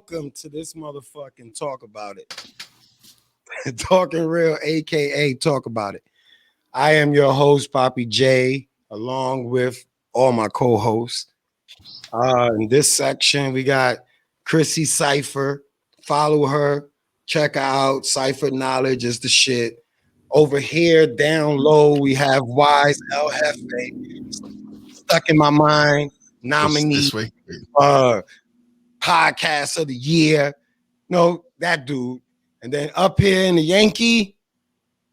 welcome to this motherfucking Talk About It. Talking Real, aka Talk About It. I am your host, Poppy J, along with all my co-hosts. In this section, we got Chrissy Cypher. Follow her, check her out. Cypher Knowledge is the shit. Over here, down low, we have Wise El Jefe, stuck in my mind, nominee, this way. uh, podcast of the year. No, that dude. And then up here in the Yankee,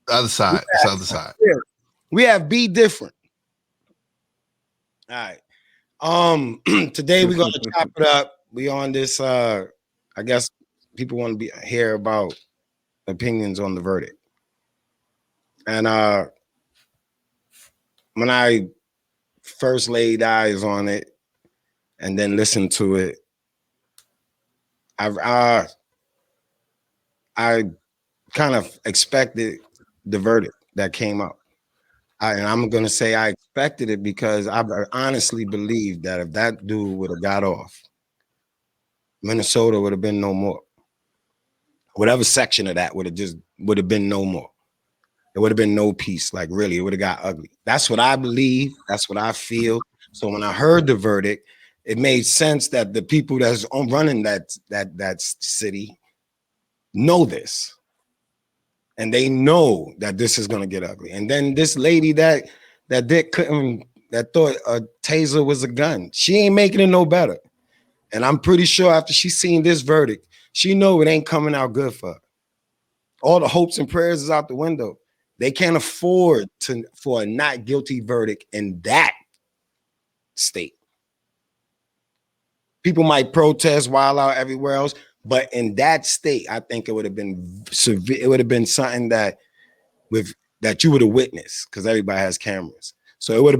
The other side. It's the other side. we have Be Different. All right. Today we're gonna chop it up. We on this I guess people want to be hear about opinions on the verdict. And when I first laid eyes on it and then listened to it, I kind of expected the verdict that came out. And I'm gonna say I expected it because I honestly believe that if that dude would have got off, Minnesota would have been no more. Whatever section of that would have been no more. It would have been no peace. Like really, it would have got ugly. That's what I believe. That's what I feel. So when I heard the verdict, it made sense that the people that's running that city know this. And they know that this is gonna get ugly. And then this lady that thought a taser was a gun, she ain't making it no better. And I'm pretty sure after she seen this verdict, she know it ain't coming out good for her. All the hopes and prayers is out the window. They can't afford for a not guilty verdict in that state. People might protest wild out everywhere else, but in that state, I think it would have been severe. It would have been something that you would have witnessed because everybody has cameras. So it would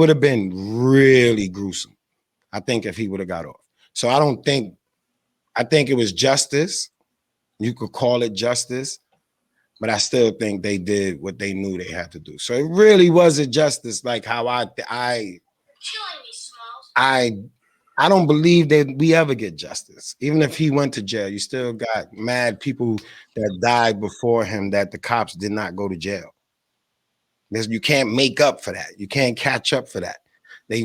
have been really gruesome. I think if he would have got off. So I think it was justice. You could call it justice, but I still think they did what they knew they had to do. So it really wasn't justice like how I don't believe that we ever get justice. Even if he went to jail, you still got mad people that died before him that the cops did not go to jail. You can't make up for that. You can't catch up for that.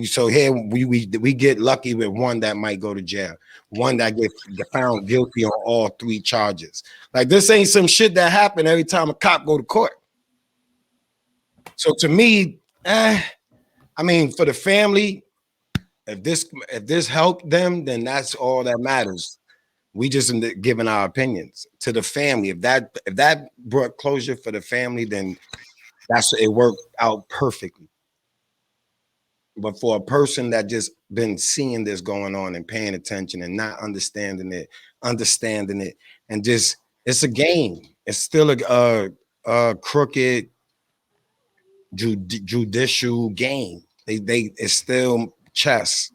So here we get lucky with one that might go to jail, one that get found guilty on all three charges. Like this ain't some shit that happened every time a cop go to court. So to me, I mean, for the family, if this helped them, then that's all that matters. We just giving our opinions to the family. If that brought closure for the family, then it worked out perfectly. But for a person that just been seeing this going on and paying attention and not understanding it, and just it's a game. It's still a crooked judicial game. It's still chess.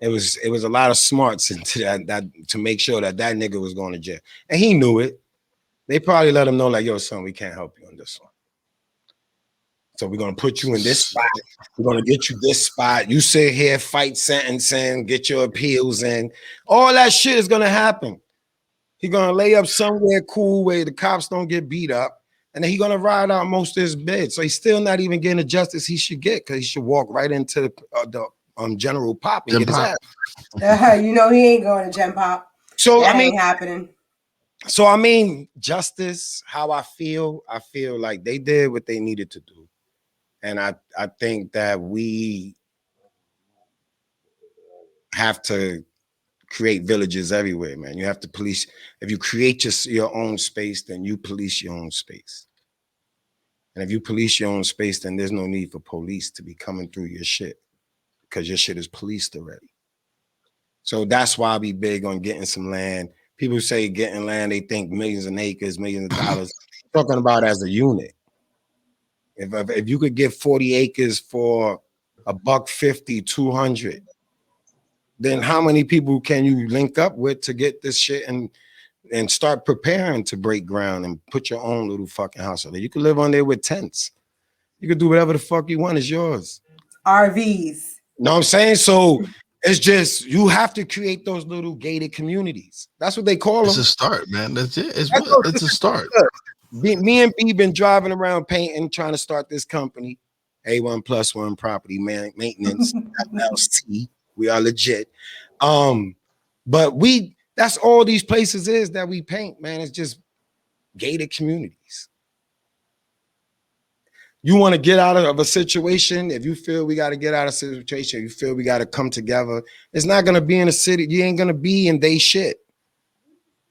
It was a lot of smarts into that to make sure that nigga was going to jail, and he knew it. They probably let him know like, yo, son, we can't help you on this one. So we're gonna put you in this spot. We're gonna get you this spot. You sit here, fight sentencing, get your appeals in. All that shit is gonna happen. He's gonna lay up somewhere cool where the cops don't get beat up, and then he's gonna ride out most of his bed. So he's still not even getting the justice he should get because he should walk right into the General Pop and get his ass. You know he ain't going to Gen Pop. So that I mean, ain't happening. So I mean, justice. How I feel like they did what they needed to do. And I think that we have to create villages everywhere, man. You have to police. If you create your own space, then you police your own space. And if you police your own space, then there's no need for police to be coming through your shit because your shit is policed already. So that's why I be big on getting some land. People say getting land, they think millions of acres, millions of dollars. Talking about as a unit. If you could get 40 acres for $150, 200, then how many people can you link up with to get this shit and start preparing to break ground and put your own little fucking house on there? You could live on there with tents. You could do whatever the fuck you want. It's yours. RVs. Know what I'm saying? So It's just you have to create those little gated communities. That's what they call It's them. a start, man. That's it. That's what It's a start. me and B been driving around painting, trying to start this company, A1+1 Property Maintenance LLC. We are legit. But that's all these places is that we paint, man. It's just gated communities. You want to get out of a situation, if you feel we got to get out of a situation, you feel we got to come together, it's not going to be in a city. You ain't going to be in they shit.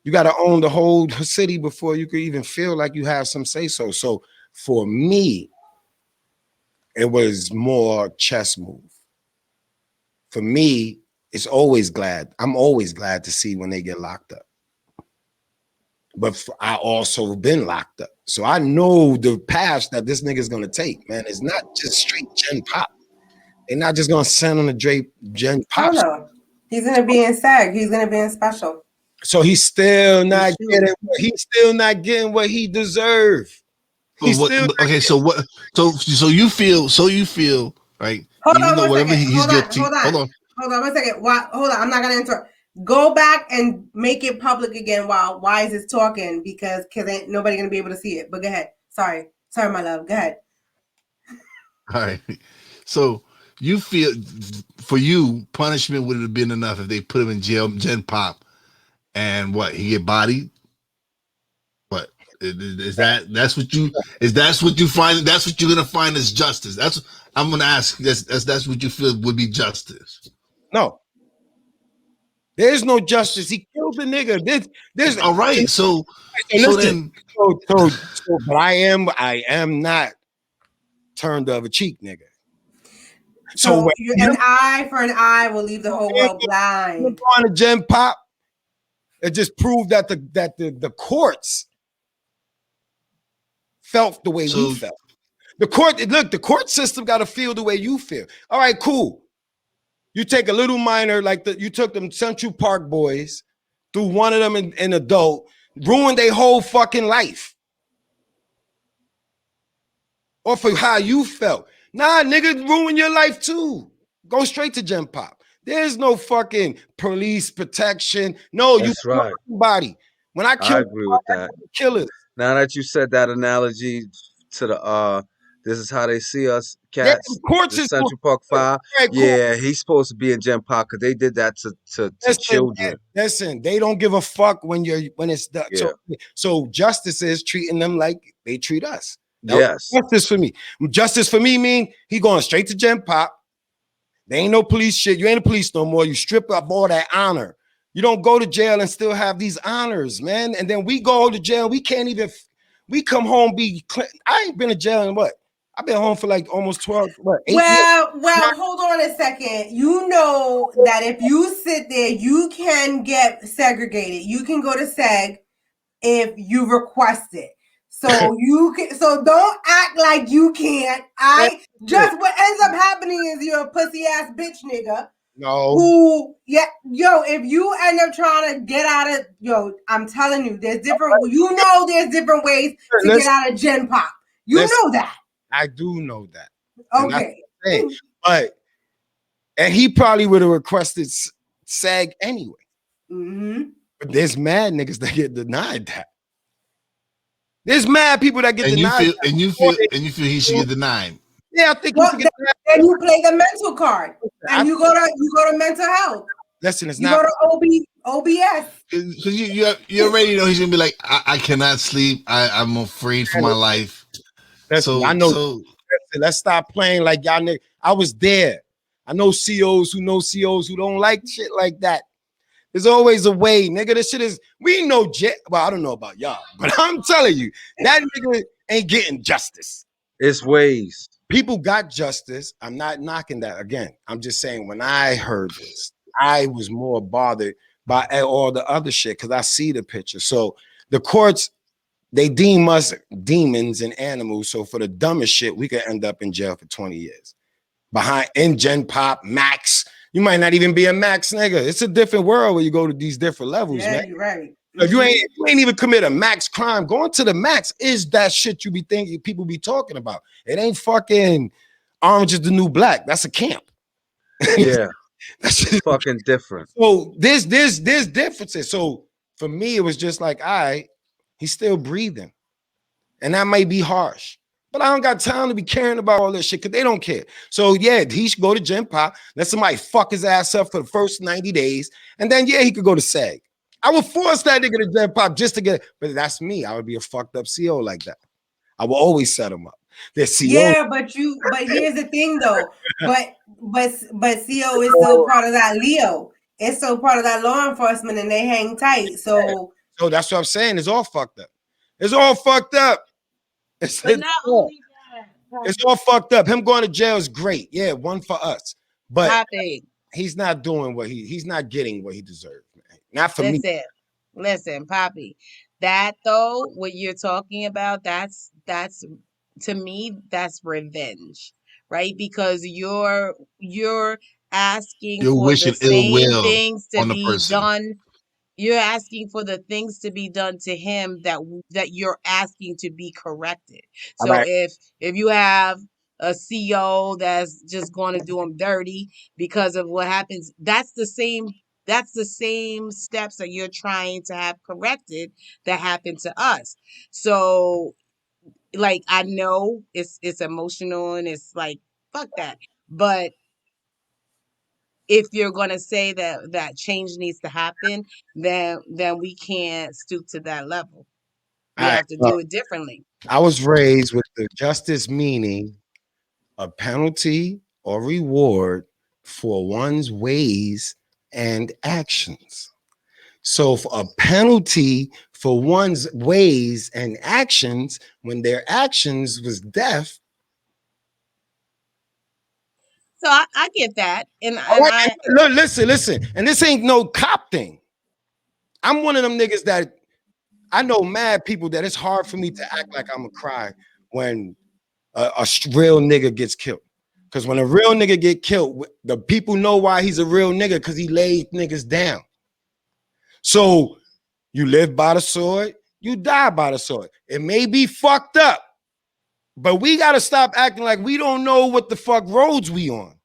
You got to own the whole city before you could even feel like you have some say so. So for me, it was more chess move. For me, I'm always glad to see when they get locked up. But I also been locked up. So I know the path that this nigga's gonna take, man. It's not just straight gen pop. They're not just gonna send on a gen pop. Oh no. He's gonna be in SAG. He's gonna be in special. So he's still not getting what he deserves. Okay, so what? So you feel right? Hold Even on though one whatever second. he's Hold on. guilty. Hold on 1 second. Hold on. I'm not gonna interrupt. Go back and make it public again while Wise is talking because ain't nobody gonna be able to see it. But go ahead. Sorry, my love. Go ahead. All right. So you feel for you punishment would have been enough if they put him in jail, Gen Pop, and what he get bodied? What that's what you find? That's what you're gonna find as justice. That's I'm gonna ask. That's what you feel would be justice. No. There's no justice. He killed the nigga. There's all right. So but I am not turned of a cheek, nigga. So an eye for an eye will leave the whole world blind. On a Gen Pop, it just proved that the courts felt the way we felt. The court system got to feel the way you feel. All right, cool. You take a little minor, you took them Central Park boys, threw one of them in adult, ruined their whole fucking life. Or for how you felt. Nah, nigga, ruin your life too. Go straight to Gen Pop. There's no fucking police protection. No, that's you right. Somebody. When I agree with that. Killers. Now that you said that analogy to the this is how they see us, cats. The Central Park 5. Right, cool. Yeah, he's supposed to be in Gen Pop because they did that to children. Listen, they don't give a fuck when it's done. Yeah. So justice is treating them like they treat us. Yes. Justice for me. Justice for me mean he going straight to Gen Pop. There ain't no police shit. You ain't a police no more. You strip up all that honor. You don't go to jail and still have these honors, man. And then we go to jail. We can't even. We come home I ain't been to jail in what? I've been home for like almost 8 years. Well, hold on a second. You know that if you sit there, you can get segregated. You can go to SEG if you request it. So you can. So don't act like you can't. What ends up happening is you're a pussy ass bitch nigga. No. If you end up trying to get out of, I'm telling you, there's different ways to get out of Gen Pop. You know that. I do know that. Okay. And he probably would have requested SAG anyway. Mm-hmm. But there's mad niggas that get denied that. There's mad people that get denied. And you feel he should get denied. Yeah, I think he should get denied. Then you play the mental card. And you go to mental health. Listen, it's you not. You go to OBS. Because you already know he's gonna be like, I cannot sleep. I'm afraid for my life. Listen, I know. Listen, let's stop playing like y'all niggas. I was there. I know COs who know COs who don't like shit like that. There's always a way, nigga. This shit is. We know. Well, I don't know about y'all, but I'm telling you, that nigga ain't getting justice. It's ways. People got justice. I'm not knocking that. Again, I'm just saying when I heard this, I was more bothered by all the other shit because I see the picture. So the courts, they deem us demons and animals. So for the dumbest shit, we could end up in jail for 20 years. In Gen Pop, Max. You might not even be a Max nigga. It's a different world where you go to these different levels, man. You're right. If you ain't even commit a max crime, going to the max is that shit you be thinking people be talking about. It ain't fucking Orange is the New Black. That's a camp. Yeah. It's fucking different. So there's differences. So for me, it was just like, all right, he's still breathing. And that might be harsh. But I don't got time to be caring about all this shit because they don't care. So yeah, he should go to Gen Pop, let somebody fuck his ass up for the first 90 days, and then yeah, he could go to SAG. I would force that nigga to Gen Pop just to get, but that's me. I would be a fucked up CO like that. I will always set him up. Yeah, but here's the thing though. But CO is still part of that Leo. It's still part of that law enforcement, and they hang tight. So that's what I'm saying. It's all fucked up. It's all fucked up. It's all fucked up. Him going to jail is great. Yeah, one for us. But he's not doing what he's not getting what he deserves. Man. Not for me. Listen, Poppy. That though, what you're talking about, that's to me, that's revenge, right? Because you're asking for the same things to be done. You're asking for the things to be done to him that you're asking to be corrected. So right. if you have a CO that's just going to do him dirty because of what happens, that's the same steps that you're trying to have corrected that happened to us. So like, I know it's emotional and it's like, fuck that. But if you're going to say that change needs to happen, then we can't stoop to that level. We have to do it differently. I was raised with the justice meaning a penalty or reward for one's ways and actions. So for a penalty for one's ways and actions, when their actions was death. So I get that. And listen, and this ain't no cop thing. I'm one of them niggas that I know mad people that it's hard for me to act like I'm a cry when a real nigga gets killed. Because when a real nigga get killed, the people know why he's a real nigga, because he laid niggas down. So you live by the sword, you die by the sword. It may be fucked up, but we got to stop acting like we don't know what the fuck roads we on.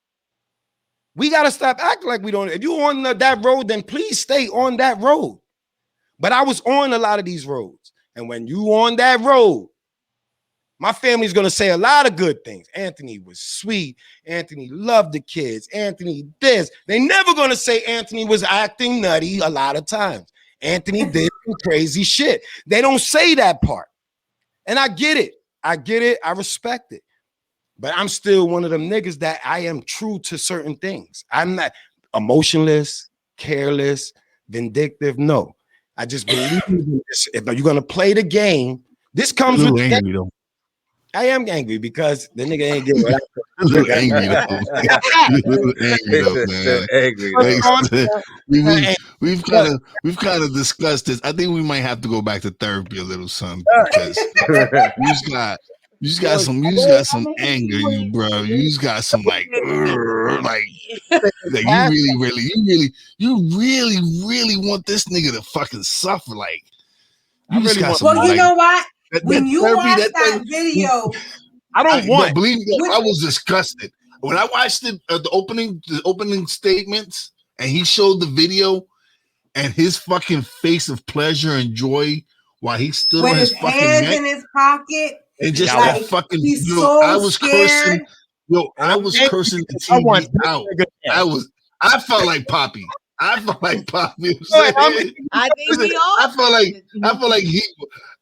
We got to stop acting like we don't. If you on that road, then please stay on that road. But I was on a lot of these roads. And when you on that road, my family's going to say a lot of good things. Anthony was sweet. Anthony loved the kids. Anthony this. They never going to say Anthony was acting nutty a lot of times. Anthony did some crazy shit. They don't say that part. And I get it. I respect it. But I'm still one of them niggas that I am true to certain things. I'm not emotionless, careless, vindictive. No. I just believe in this. If you're going to play the game, this comes with angry, though. I am angry because the nigga ain't getting what I look angry though. We've kind of discussed this. I think we might have to go back to therapy a little, son, because you just got some anger, you bro. You just got some like you really want this nigga to fucking suffer. Like you just got some. Well, you know what? When you watch that video, I don't want. Believe me, I was disgusted when I watched the opening statements, and he showed the video, and his fucking face of pleasure and joy while he stood on his fucking hands neck in his pocket, and just like fucking. I was cursing. I was cursing the TV out. I felt like Poppy. I felt like Poppy. I think we all. I felt like he.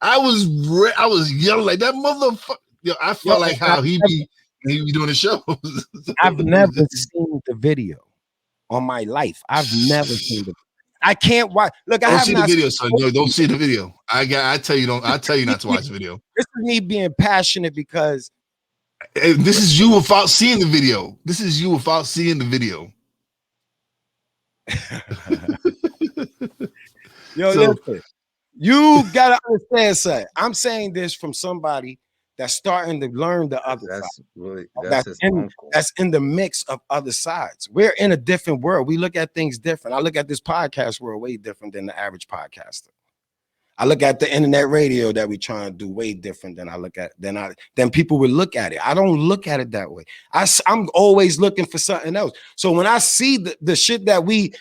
I was yelling like that motherfucker. Yo, I felt like how he be doing the show. I've never seen the video on my life. I've never seen the. I can't watch. Look, I have see not the video, son. No, don't see the video. I tell you not to watch the video. This is me being passionate because this is you without seeing the video. This is you without seeing the video. Yo, listen. You gotta understand, son. I'm saying this from somebody that's starting to learn the other side. That's in the mix of other sides. We're in a different world. We look at things different. I look at this podcast world way different than the average podcaster. I look at the internet radio that we trying to do way different than I look at than people would look at it. I don't look at it that way. I'm always looking for something else. So when I see the shit that we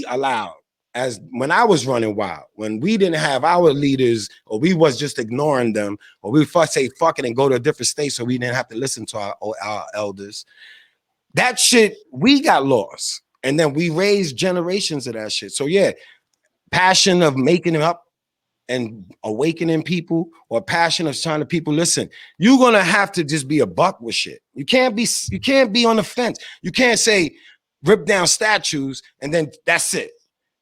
allowed, as when I was running wild, when we didn't have our leaders, or we was just ignoring them, or we first say fuck it and go to a different state so we didn't have to listen to our elders, that shit, we got lost. And then we raised generations of that shit. So yeah, passion of making it up and awakening people, or passion of trying to people, listen, you're gonna have to just be a buck with shit. You can't be on the fence. You can't say rip down statues and then that's it.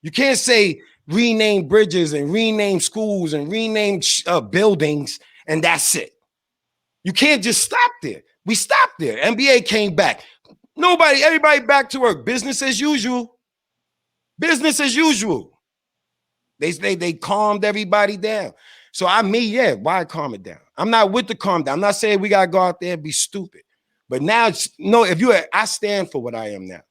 You can't say rename bridges and rename schools and rename buildings and that's it. You can't just stop there. We stopped there. NBA came back. Everybody back to work. Business as usual. Business as usual. They calmed everybody down. So why calm it down? I'm not with the calm down. I'm not saying we gotta go out there and be stupid. But now, I stand for what I am now.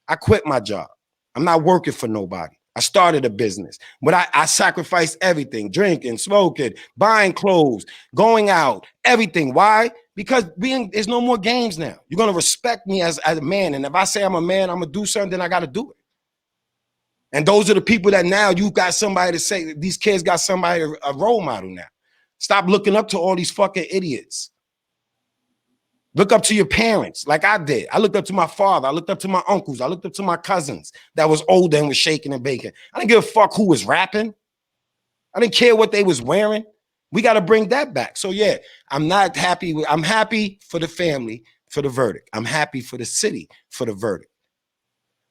I quit my job. I'm not working for nobody. I started a business, but I sacrificed everything: drinking, smoking, buying clothes, going out, everything. Why? Because there's no more games now. You're gonna respect me as a man, and if I say I'm a man, I'm gonna do something, then I gotta do it. And those are the people that now you got somebody to say, these kids got somebody, a role model now. Stop looking up to all these fucking idiots. Look up to your parents like I did. I looked up to my father. I looked up to my uncles. I looked up to my cousins that was older and was shaking and baking. I didn't give a fuck who was rapping. I didn't care what they was wearing. We got to bring that back. So yeah, I'm not happy. I'm happy for the family, for the verdict. I'm happy for the city, for the verdict.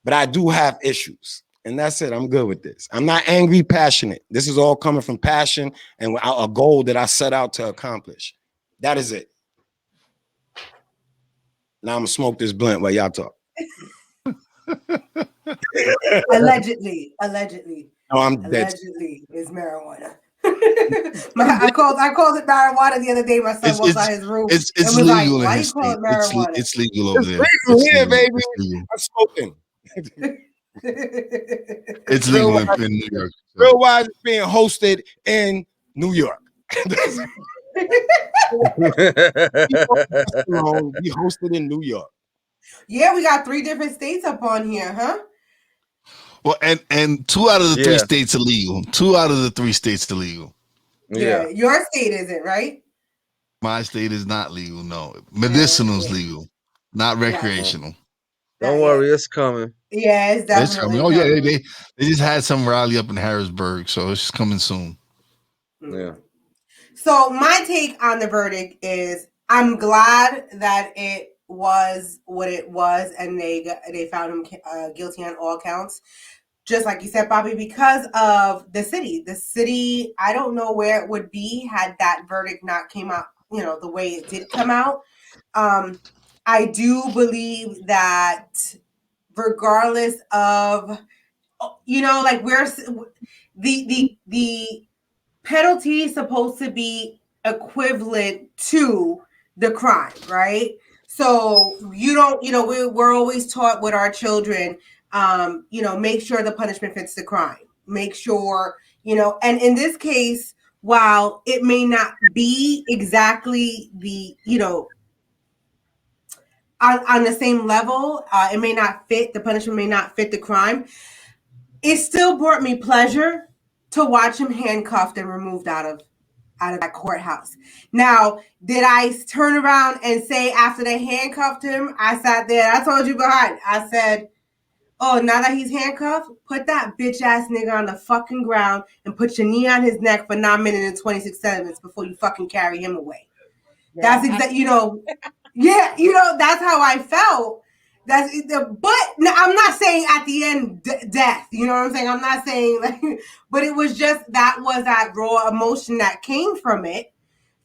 But I do have issues. And that's it. I'm good with this. I'm not angry, passionate. This is all coming from passion and a goal that I set out to accomplish. That is it. Now I'm gonna smoke this blunt while y'all talk. Allegedly. No, I'm dead. Allegedly is marijuana. I called it marijuana the other day. My son walked by his room. It's and was legal like, in why his you call state. it marijuana? It's legal over there. Legal here, baby. I'm smoking. It's legal in New York. So. Real Wise is being hosted in New York. We hosted in New York. Yeah, we got 3 different states up on here, huh? Well, and 2 out of the 3 states are legal. 2 out of the 3 states are legal. Yeah, your state isn't, right? My state is not legal. No, medicinal is legal, not recreational. Don't worry, it's coming. Yeah, it's definitely coming. Oh coming. yeah, they just had some rally up in Harrisburg, so it's coming soon. Yeah. So my take on the verdict is I'm glad that it was what it was, and they found him guilty on all counts. Just like you said, Bobby, because of the city. The city, I don't know where it would be had that verdict not came out, the way it did come out. I do believe that regardless of, like where's the penalty is supposed to be equivalent to the crime, right? So you don't, we're always taught with our children, make sure the punishment fits the crime. Make sure, and in this case, while it may not be exactly the, on the same level, it may not fit, the punishment may not fit the crime. It still brought me pleasure to watch him handcuffed and removed out of that courthouse. Now, did I turn around and say after they handcuffed him, I sat there, I told you behind, I said, oh, now that he's handcuffed, put that bitch ass nigga on the fucking ground and put your knee on his neck for 9 minutes and 26 seconds before you fucking carry him away. Yeah. That's exactly, that's how I felt. But I'm not saying at the end death. You know what I'm saying? I'm not saying but it was just that raw emotion that came from it,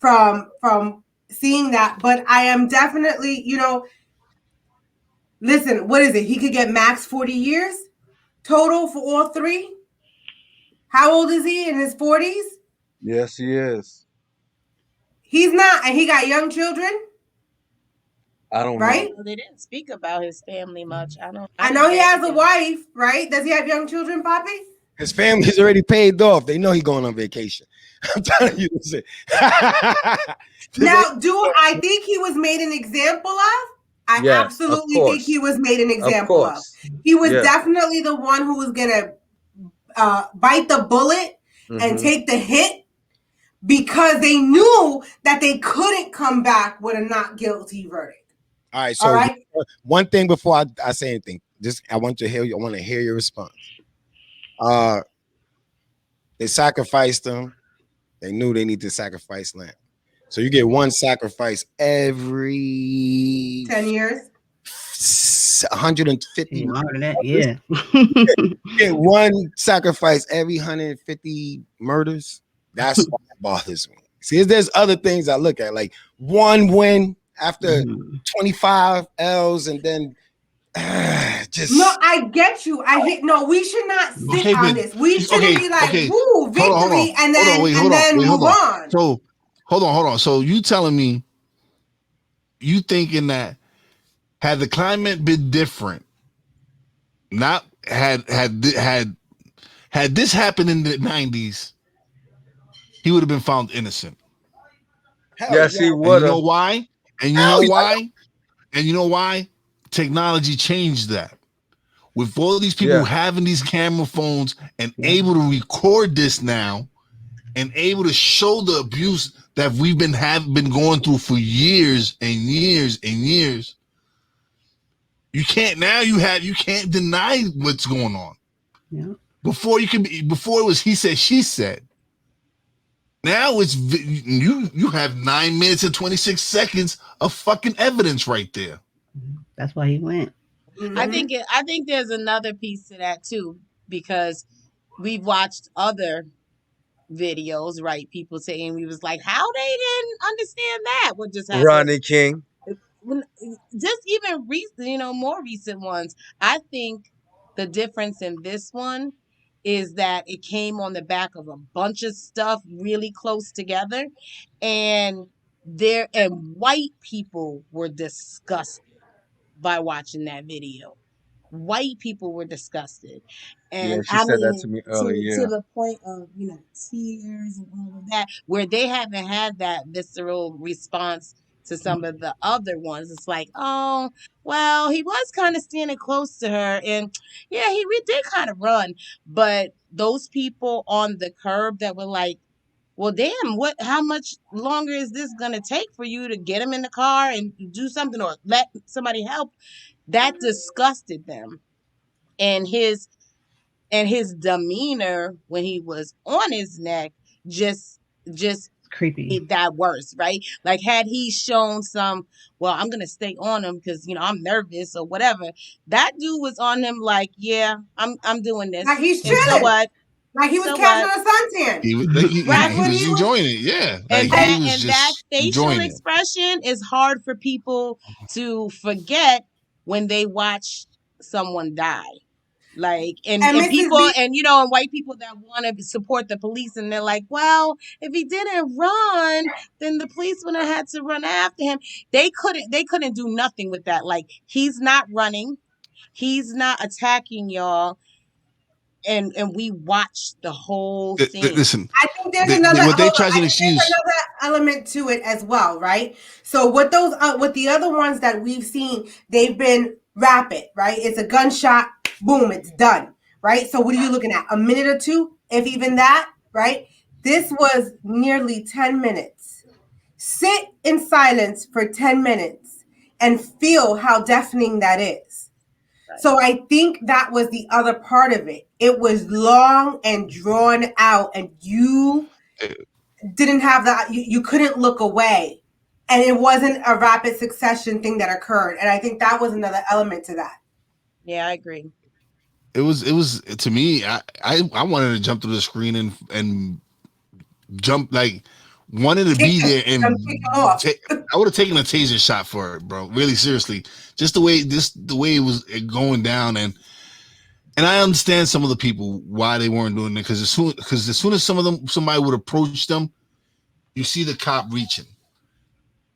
from seeing that. But I am definitely, listen, what is it? He could get max 40 years total for all 3. How old is he? In his 40s? Yes, he is. He's not, and he got young children. I don't know. They didn't speak about his family much. I know he has a wife, right? Does he have young children, Poppy? His family's already paid off. They know he's going on vacation. I'm telling you this. Now, do I think he was made an example of? I Yes, absolutely think he was made an example of. course. He was Yeah. definitely the one who was gonna bite the bullet and take the hit because they knew that they couldn't come back with a not guilty verdict. All right. So one thing before I say anything, just I want to hear your response. They sacrificed them. They knew they need to sacrifice lamb. So you get one sacrifice every 10 years. 150. Yeah. You get one sacrifice every 150 murders. That's what bothers me. See, there's other things I look at, like one win after 25 L's, and then just no. I get you. We should not sit on this. We shouldn't be like, "Woo, victory," and then move on. So hold on. So you telling me you thinking that had the climate been different, not had this happened in the 90s, he would have been found innocent. Yes, he would have. You know why? And you know why? And you know why? Technology changed that. With all these people having these camera phones and able to record this now and able to show the abuse that we've been going through for years and years and years. You can't deny what's going on. Yeah. Before it was he said, she said. Now it's you have 9 minutes and 26 seconds of fucking evidence right there. That's why he went. I think there's another piece to that too, because we've watched other videos, right? People saying we was like, how they didn't understand that? What just happened? Ronnie King. Just even recent, more recent ones. I think the difference in this one is that it came on the back of a bunch of stuff really close together, and white people were disgusted by watching that video. White people were disgusted. And she said that to me earlier. To the point of, tears and all of that, where they haven't had that visceral response to some of the other ones. It's like, oh, well, he was kind of standing close to her, and yeah, we did kind of run. But those people on the curb that were like, well, damn, how much longer is this going to take for you to get him in the car and do something or let somebody help? That disgusted them. And his demeanor when he was on his neck just creepy. made that worse, right? Like, had he shown some, well, I'm going to stay on him because, I'm nervous or whatever. That dude was on him like, yeah, I'm doing this. Like he's chilling. And so what? Like he was catching a suntan. He was enjoying it, yeah. And that facial expression is hard for people to forget when they watch someone die. Like, and people, and white people that want to support the police, and they're like, well, if he didn't run, then the police would have had to run after him. They couldn't do nothing with that. Like, he's not running, he's not attacking y'all. And we watched the whole thing. Listen, I think there's another element to it as well, right? So what the other ones that we've seen, they've been rapid, right? It's a gunshot, boom, it's done, right? So what are you looking at? A minute or two, if even that, right? This was nearly 10 minutes. Sit in silence for 10 minutes and feel how deafening that is. So I think that was the other part of it. It was long and drawn out, and you didn't have that. You couldn't look away, and it wasn't a rapid succession thing that occurred. And I think that was another element to that. Yeah, I agree. It was to me. I wanted to jump through the screen and jump, like, wanted to be there and I would have taken a taser shot for it, bro. Really, seriously, just the way it was going down, and I understand some of the people why they weren't doing it, because as soon as somebody would approach them, you see the cop reaching,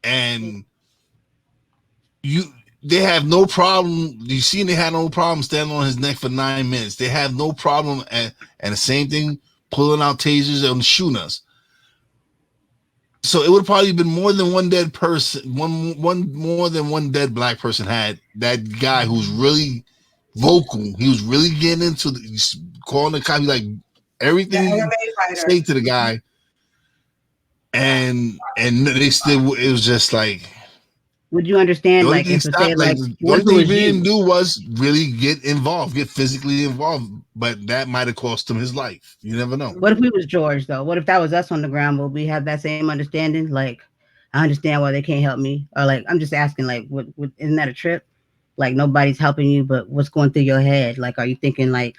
and They have no problem. You seen they had no problem standing on his neck for 9 minutes. They have no problem, and the same thing, pulling out tasers and shooting us. So it would probably been more than one dead person, one more than one dead black person had that guy who's really vocal. He was really getting into calling the cop, like everything he say to the guy, and they still. It was just like. Would you understand, like, if Stop, say, like, the what only if thing it he was didn't you? do was really get involved, get physically involved, but that might have cost him his life. You never know. What if we was George, though? What if that was us on the ground? Would we have that same understanding? Like, I understand why they can't help me, or like, I'm just asking, like, what isn't that a trip? Like, nobody's helping you, but what's going through your head? Like, are you thinking, like,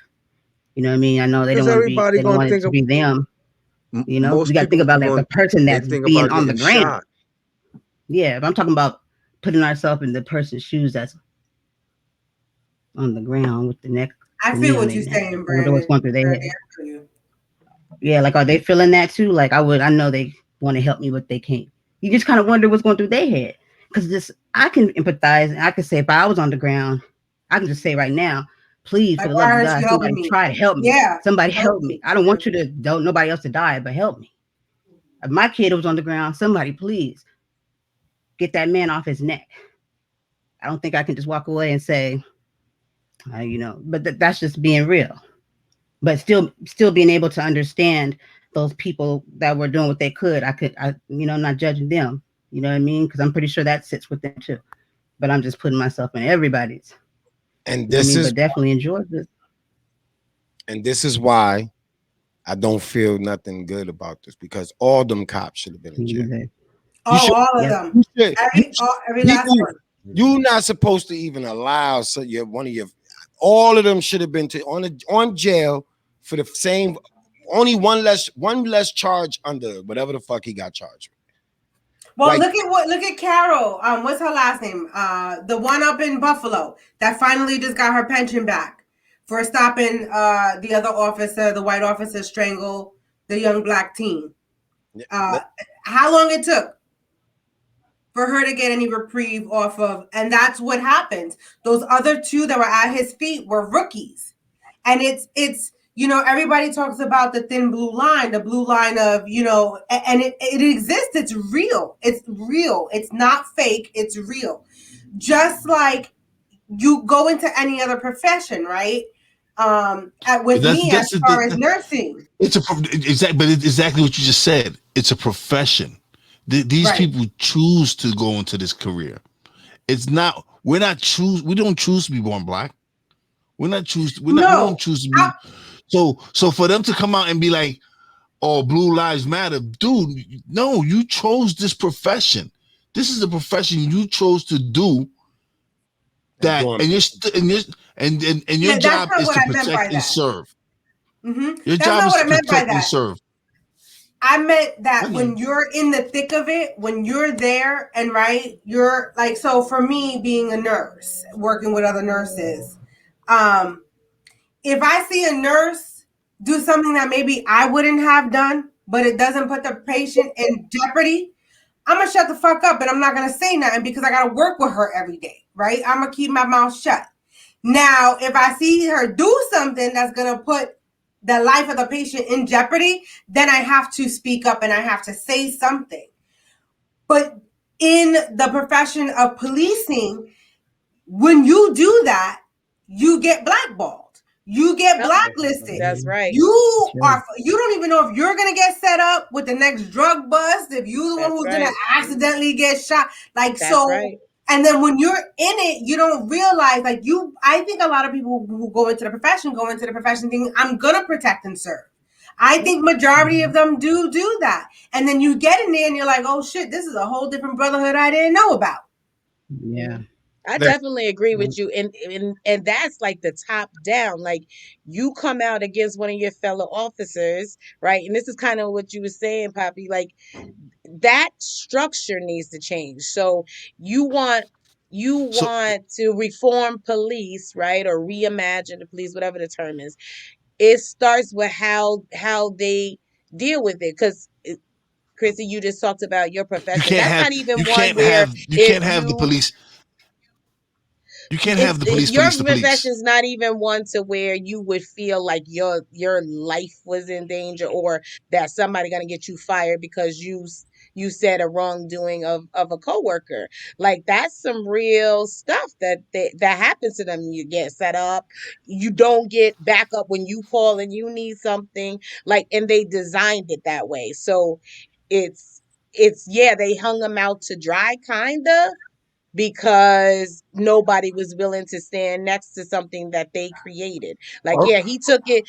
you know what I mean? I know they Because don't want to be, everybody they don't gonna want it think to of be them. You know, you most got to think people about like going the person they that's think being about on the getting ground. shot. Yeah, but I'm talking about putting ourselves in the person's shoes that's on the ground with the neck, I the knee feel on what their you're neck. saying, I wonder what's Brandon. going through their head. I feel you. Yeah, like, are they feeling that too? Like, I know they want to help me, but they can't. You just kind of wonder what's going through their head. Because this, I can empathize, and I can say if I was on the ground, I can just say right now, please, for Like, the why love of aren't God, you helping somebody me? try to help me. Yeah. Somebody help me. I don't want you to, don't nobody else to die, but help me. If my kid was on the ground, somebody please get that man off his neck. I don't think I can just walk away and say, you know, but that's just being real. But still being able to understand those people that were doing what they could. I'm not judging them. You know what I mean? Because I'm pretty sure that sits with them too. But I'm just putting myself in everybody's. And You know what I this mean? is But definitely enjoy this. and this is why I don't feel nothing good about this, because all them cops should have been in jail. You should, all of Yep. them. Every last one. You're not supposed to even allow all of them should have been on jail for the same, only one less charge under whatever the fuck he got charged with. Well, look at Carol. What's her last name? The one up in Buffalo that finally just got her pension back for stopping the other officer, the white officer, strangle the young black teen. How long it took for her to get any reprieve off of, and that's what happens. Those other two that were at his feet were rookies, and it's everybody talks about the thin blue line, the blue line of and it exists. It's real. It's not fake. It's real. Just like you go into any other profession, right? With me, as far as nursing, but it's exactly what you just said. It's a profession. These people choose to go into this career. It's not. We don't choose to be born black. We don't choose to be. So for them to come out and be like, "Oh, blue lives matter," dude. No, you chose this profession. This is a profession you chose to do. That and your job is to protect and serve. Mm-hmm. Your job is to protect and serve. I meant that when you're in the thick of it, when you're there and you're like, so for me being a nurse, working with other nurses, if I see a nurse do something that maybe I wouldn't have done, but it doesn't put the patient in jeopardy, I'm going to shut the fuck up and I'm not going to say nothing because I got to work with her every day, right? I'm going to keep my mouth shut. Now, if I see her do something that's going to put the life of the patient in jeopardy, then I have to speak up and I have to say something. But in the profession of policing, when you do that, you get blackballed. You get blacklisted. That's right. You don't even know if you're gonna get set up with the next drug bust, if you're the one who's gonna accidentally get shot. And then when you're in it, you don't realize, I think a lot of people who go into the profession thinking, I'm gonna protect and serve. I think majority of them do that. And then you get in there and you're like, oh shit, this is a whole different brotherhood I didn't know about. Yeah. I definitely agree with you. And that's like the top down. Like, you come out against one of your fellow officers, right? And this is kind of what you were saying, Poppy. Like, that structure needs to change. So you want to reform police, right? Or reimagine the police, whatever the term is. It starts with how they deal with it. Because Chrissy, you just talked about your profession. That's not even one where you can't have the police. You can't have the police your police the police. profession's not even one to where you would feel like your life was in danger, or that somebody gonna get you fired because you said a wrongdoing of a coworker. Like, that's some real stuff that happens to them. You get set up, you don't get back up when you call and you need something. Like, and they designed it that way. So it's yeah, they hung them out to dry, kinda, because nobody was willing to stand next to something that they created. Like, Oh, yeah, he took it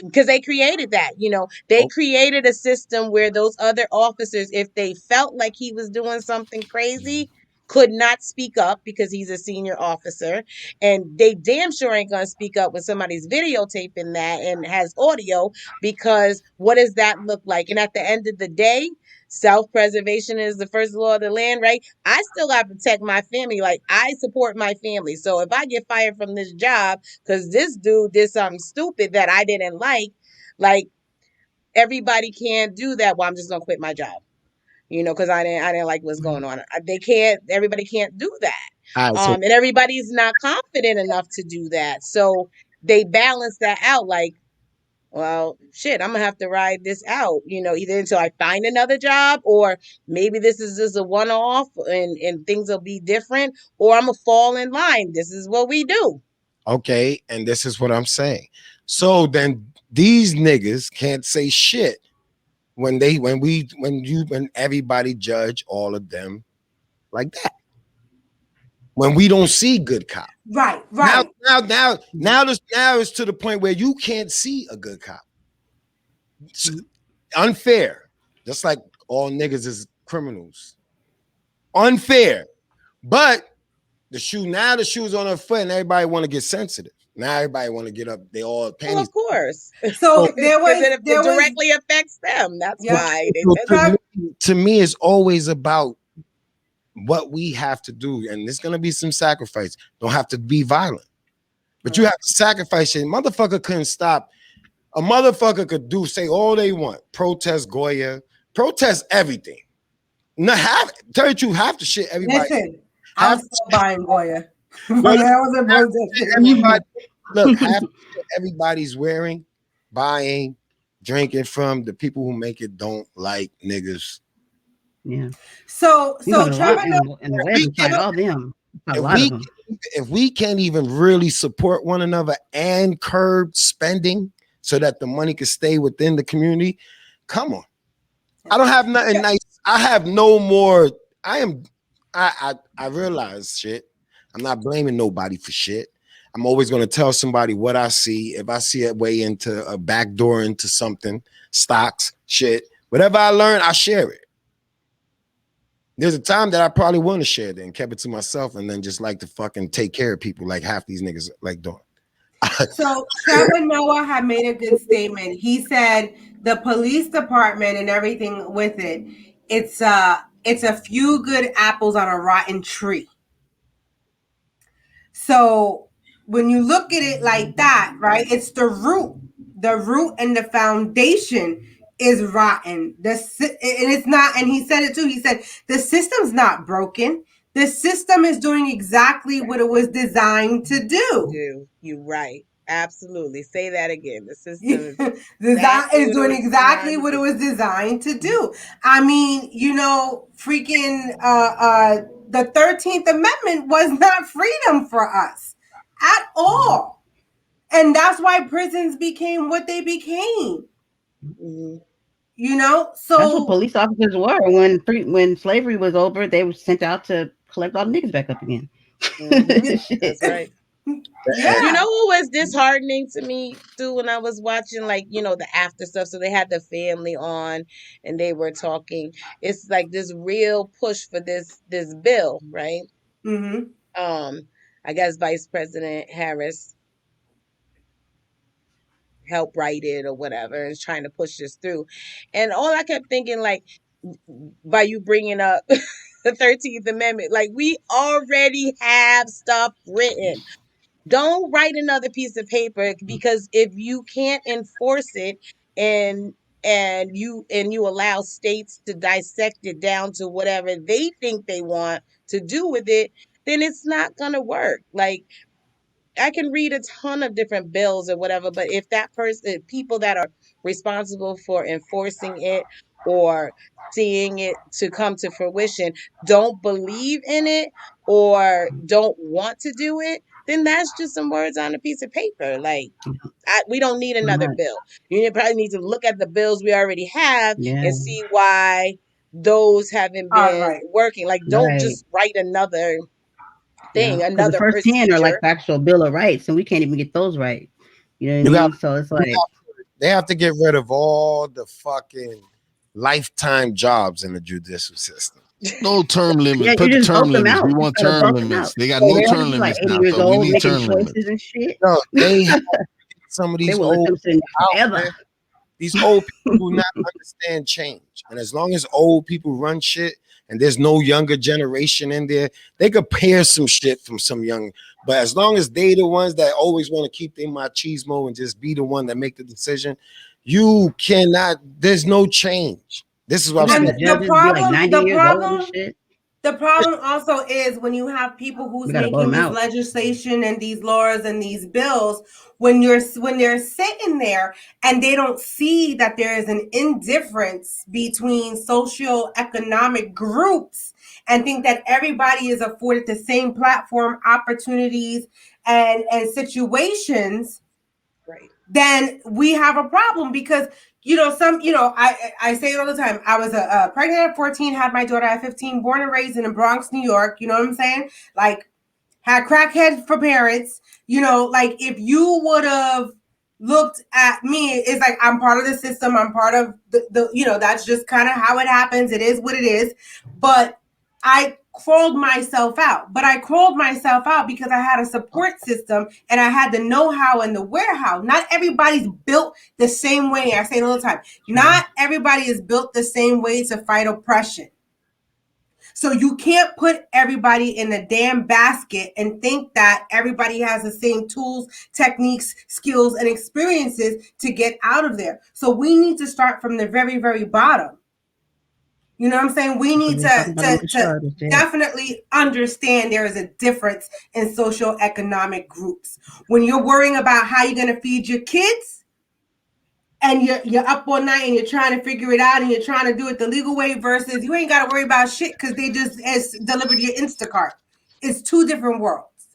because they created that. They oh, created a system where those other officers, if they felt like he was doing something crazy, could not speak up because he's a senior officer. And they damn sure ain't gonna speak up when somebody's videotaping that and has audio, because what does that look like? And at the end of the day, self-preservation is the first law of the land, right? I still got to protect my family. Like, I support my family. So if I get fired from this job because this dude did something stupid that I didn't like, everybody can't do that. Well, I'm just gonna quit my job, because I didn't like what's going on. They can't. Everybody can't do that. all right. So And everybody's not confident enough to do that. So they balance that out. Like, well, shit, I'm gonna have to ride this out, either until I find another job, or maybe this is just a one-off and things will be different, or I'm gonna fall in line. This is what we do. okay, and this is what I'm saying. So then these niggas can't say shit when everybody judge all of them like that. When we don't see good cop. Right. Now it's to the point where you can't see a good cop. It's unfair. Just like all niggas is criminals. Unfair. But the shoe's on her foot and everybody want to get sensitive. Now everybody want to get up. They all panties. Well, of course. So there was it directly affects them. That's why. To me, it's always about what we have to do, and there's gonna be some sacrifice. Don't have to be violent, but you have to sacrifice it. Motherfucker couldn't stop. A motherfucker could say all they want, protest Goya, protest everything. Tell you the truth, half the shit everybody. Listen, I'm still buying Goya. Everybody, look, half the shit everybody's wearing, buying, drinking from, the people who make it don't like niggas. Yeah. So Trevor, and the website, all them. A lot of them. If we can't even really support one another and curb spending so that the money can stay within the community, come on. I don't have nothing nice. I have no more. I realize shit. I'm not blaming nobody for shit. I'm always going to tell somebody what I see. If I see a way into a back door into something, stocks, shit, whatever I learn, I share it. There's a time that I probably want to share it and kept it to myself and then just like to fucking take care of people like half these niggas like doing. So Trevor Noah had made a good statement. He said the police department and everything with it, it's a few good apples on a rotten tree. So when you look at it like that, right, it's the root and the foundation is rotten. And it's not, and he said it too. He said the system's not broken. The system is doing exactly what it was designed to do. You're right. Absolutely. Say that again. The system is doing exactly what it was designed to do. I mean, freaking the 13th Amendment was not freedom for us at all. And that's why prisons became what they became. Mm-hmm. So that's what police officers were when slavery was over. They were sent out to collect all the niggas back up again. Mm-hmm. That's right. Yeah. You know what was disheartening to me too when I was watching, the after stuff? So they had the family on and they were talking. It's like this real push for this bill, right? Mm-hmm. I guess Vice President Harris helped write it or whatever and is trying to push this through. And all I kept thinking, by you bringing up the 13th Amendment, we already have stuff written. Don't write another piece of paper, because if you can't enforce it and you allow states to dissect it down to whatever they think they want to do with it, then it's not gonna work. Like, I can read a ton of different bills or whatever, but if that person, people that are responsible for enforcing it or seeing it to come to fruition, don't believe in it or don't want to do it, then that's just some words on a piece of paper. Like, we don't need another bill. You probably need to look at the bills we already have and see why those haven't been working. Like, don't just write another thing, because the another first 10 are like procedure. the actual Bill of Rights, and we can't even get those right. You know what I mean? So it's like they have to get rid of all the fucking lifetime jobs in the judicial system. No term limits. Yeah, Put you just term vote them limits. out. We You want gotta term vote them limits. out. They got So no they have to term be like limits 80 now, years so we old, need making term limits. choices and shit. No, they have some of They these will let old them sit out, forever. man. These old people do not understand change. And as long as old people run shit and there's no younger generation in there, they could pair some shit from some young. But as long as they the ones that always want to keep their machismo and just be the one that make the decision, you cannot, there's no change. This is what I'm saying. The problem also is when you have people who's making these legislation and these laws and these bills, when they're sitting there and they don't see that there is an indifference between socioeconomic groups and think that everybody is afforded the same platform, opportunities, and situations, right? Then we have a problem because I say it all the time. I was pregnant at 14, had my daughter at 15, born and raised in the Bronx, New York. You know what I'm saying? Like, had crackheads for parents. Like, if you would have looked at me, it's like I'm part of the system. I'm part of the that's just kind of how it happens. It is what it is. But I crawled myself out. But I crawled myself out because I had a support system and I had the know-how and the warehouse. Not everybody's built the same way. I say it all the time. Not everybody is built the same way to fight oppression. So you can't put everybody in a damn basket and think that everybody has the same tools, techniques, skills, and experiences to get out of there. So we need to start from the very, very bottom. You know what I'm saying? We need to definitely understand there is a difference in socioeconomic groups. When you're worrying about how you're going to feed your kids, and you're up all night and you're trying to figure it out and you're trying to do it the legal way versus you ain't got to worry about shit because they just delivered your Instacart. It's two different worlds.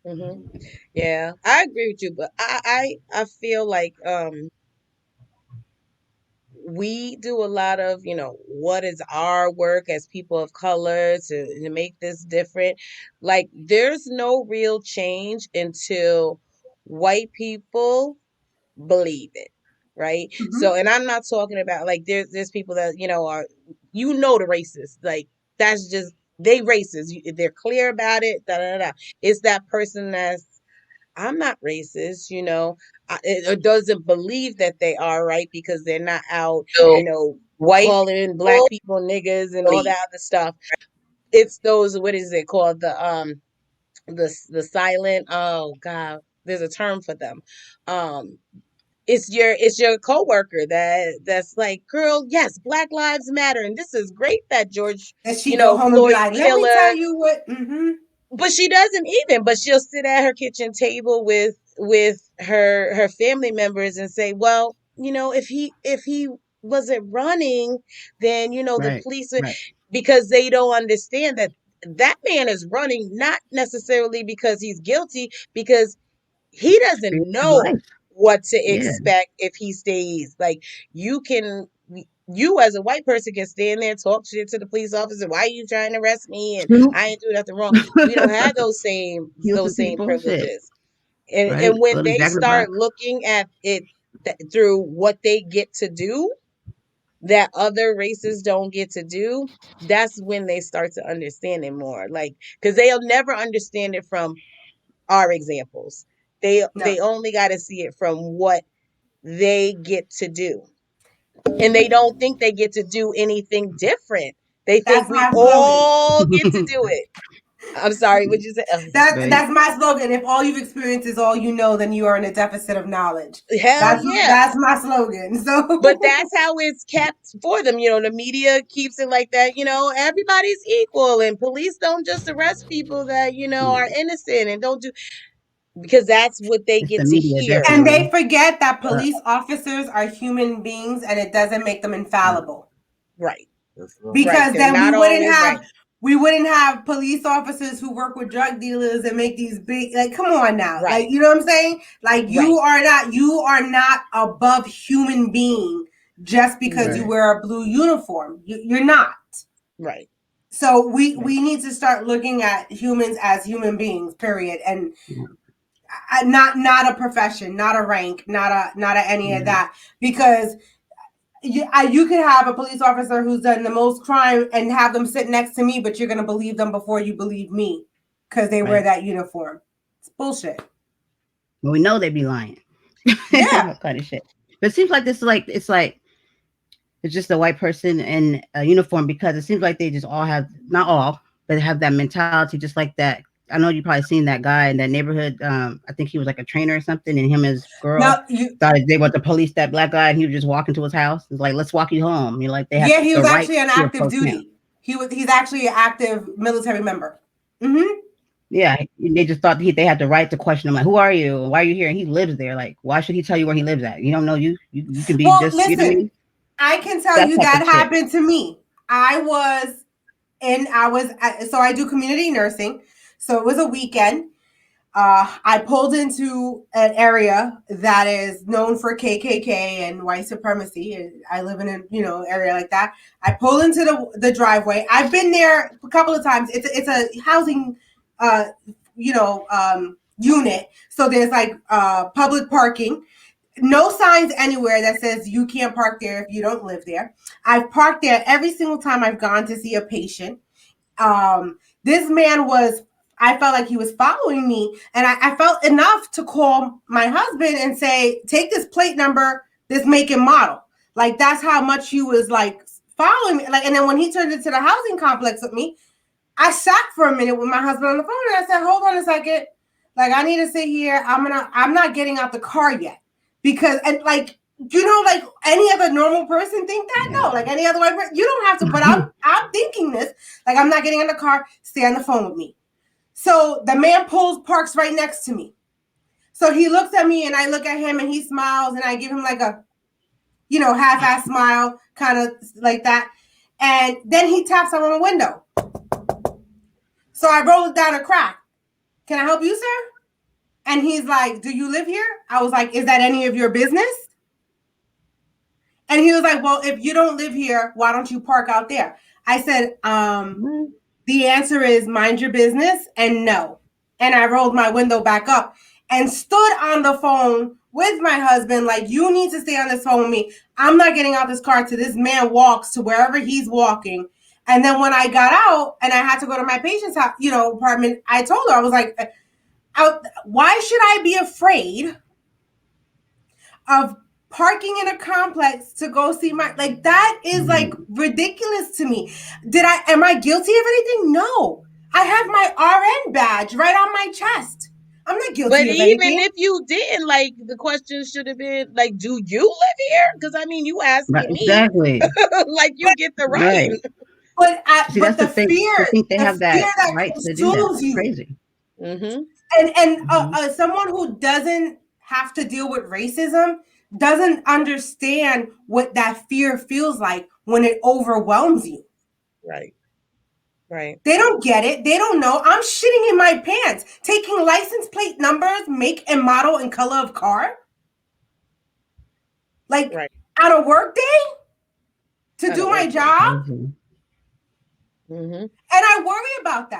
Mm-hmm. Yeah, I agree with you, but I feel like we do a lot of, what is our work as people of color to make this different. Like, there's no real change until white people believe it, right? Mm-hmm. So, and I'm not talking about like there's people that are the racist, like that's just they racist. They're clear about it. Da da da. It's that person that's I'm not racist, or doesn't believe that they are, right? Because they're not out, White calling black people niggas and all that other stuff. It's those, what is it called? The silent, oh God, there's a term for them. It's your coworker that's like, girl, yes, Black Lives Matter, and this is great that George, and she go home and be Floyd like, let killer. me tell you what. Mm-hmm. But she doesn't even. But she'll sit at her kitchen table with her family members and say, well, if he wasn't running, then the police would, because they don't understand that man is running not necessarily because he's guilty, because he doesn't know what to expect if he stays. Like, you as a white person can stand there and talk shit to the police officer. Why are you trying to arrest me? And I ain't doing nothing wrong. We don't have those same privileges. And when they start looking at it through what they get to do that other races don't get to do, that's when they start to understand it more. Like, because they'll never understand it from our examples. They only got to see it from what they get to do. And they don't think they get to do anything different. They think we all get to do it. I'm sorry, what'd you say? That's my slogan. If all you've experienced is all you know, then you are in a deficit of knowledge. Hell yeah. That's my slogan. So but that's how it's kept for them. The media keeps it like that, everybody's equal and police don't just arrest people that, are innocent and don't do, because that's what they get to hear. And they forget that police officers are human beings and it doesn't make them infallible. Right. Because then we wouldn't have police officers who work with drug dealers and make these big, like, come on now. Right. Like, you know what I'm saying? Like, you are not above human being just because you wear a blue uniform. You're not. Right. So we need to start looking at humans as human beings, period. And not a profession, not a rank, not a any of that. Because you could have a police officer who's done the most crime and have them sit next to me, but you're going to believe them before you believe me because they wear that uniform. It's bullshit. Well, we know they be lying. Yeah. Kind of shit. But it seems like it's just a white person in a uniform, because it seems like they just all have, not all, but have that mentality just like that. I know you've probably seen that guy in that neighborhood. I think he was like a trainer or something, and him and his girl thought they want to police that black guy, and he was just walking to his house. It's like, let's walk you home. You're like, they have he was actually on active duty. He's actually an active military member. Mm-hmm. Yeah, they just thought they had the right to question him, like, who are you? Why are you here? And he lives there. Like, why should he tell you where he lives at? You don't know you can be just. Listen, you know what I mean? I can tell you that happened to me. So I do community nursing. So it was a weekend. I pulled into an area that is known for KKK and white supremacy. I live in an area like that. I pull into the driveway. I've been there a couple of times. It's a housing unit. So there's like public parking. No signs anywhere that says you can't park there if you don't live there. I've parked there every single time I've gone to see a patient. This man I felt like he was following me, and I felt enough to call my husband and say, take this plate number, this make and model. Like, that's how much he was like following me. Like, and then when he turned into the housing complex with me, I sat for a minute with my husband on the phone and I said, hold on a second. Like, I need to sit here. I'm not getting out the car yet. Because, and like, like any other normal person think that? No, like any other white person, you don't have to, but I'm thinking this. Like, I'm not getting in the car, stay on the phone with me. So the man parks right next to me. So he looks at me and I look at him and he smiles and I give him like a, half-ass smile, kind of like that. And then he taps on my window. So I rolled down a crack. Can I help you, sir? And he's like, do you live here? I was like, is that any of your business? And he was like, well, if you don't live here, why don't you park out there? I said, the answer is mind your business and no. And I rolled my window back up and stood on the phone with my husband, like, you need to stay on this phone with me. I'm not getting out this car till this man walks to wherever he's walking. And then when I got out and I had to go to my patient's house, apartment, I told her, I was like, why should I be afraid of parking in a complex to go see that is like ridiculous to me. Am I guilty of anything? No. I have my RN badge right on my chest. I'm not guilty of anything. But even if you didn't, like, the question should have been like, do you live here? Because you asking me. Exactly. Like, you get the right. But that's the thing. fear, I think they have that right to do that. You. Crazy. Mm-hmm. And someone who doesn't have to deal with racism doesn't understand what that fear feels like when it overwhelms you. Right. Right. They don't get it. They don't know. I'm shitting in my pants, taking license plate numbers, make and model and color of car. Like, on a work day to do my job. Mm-hmm. And I worry about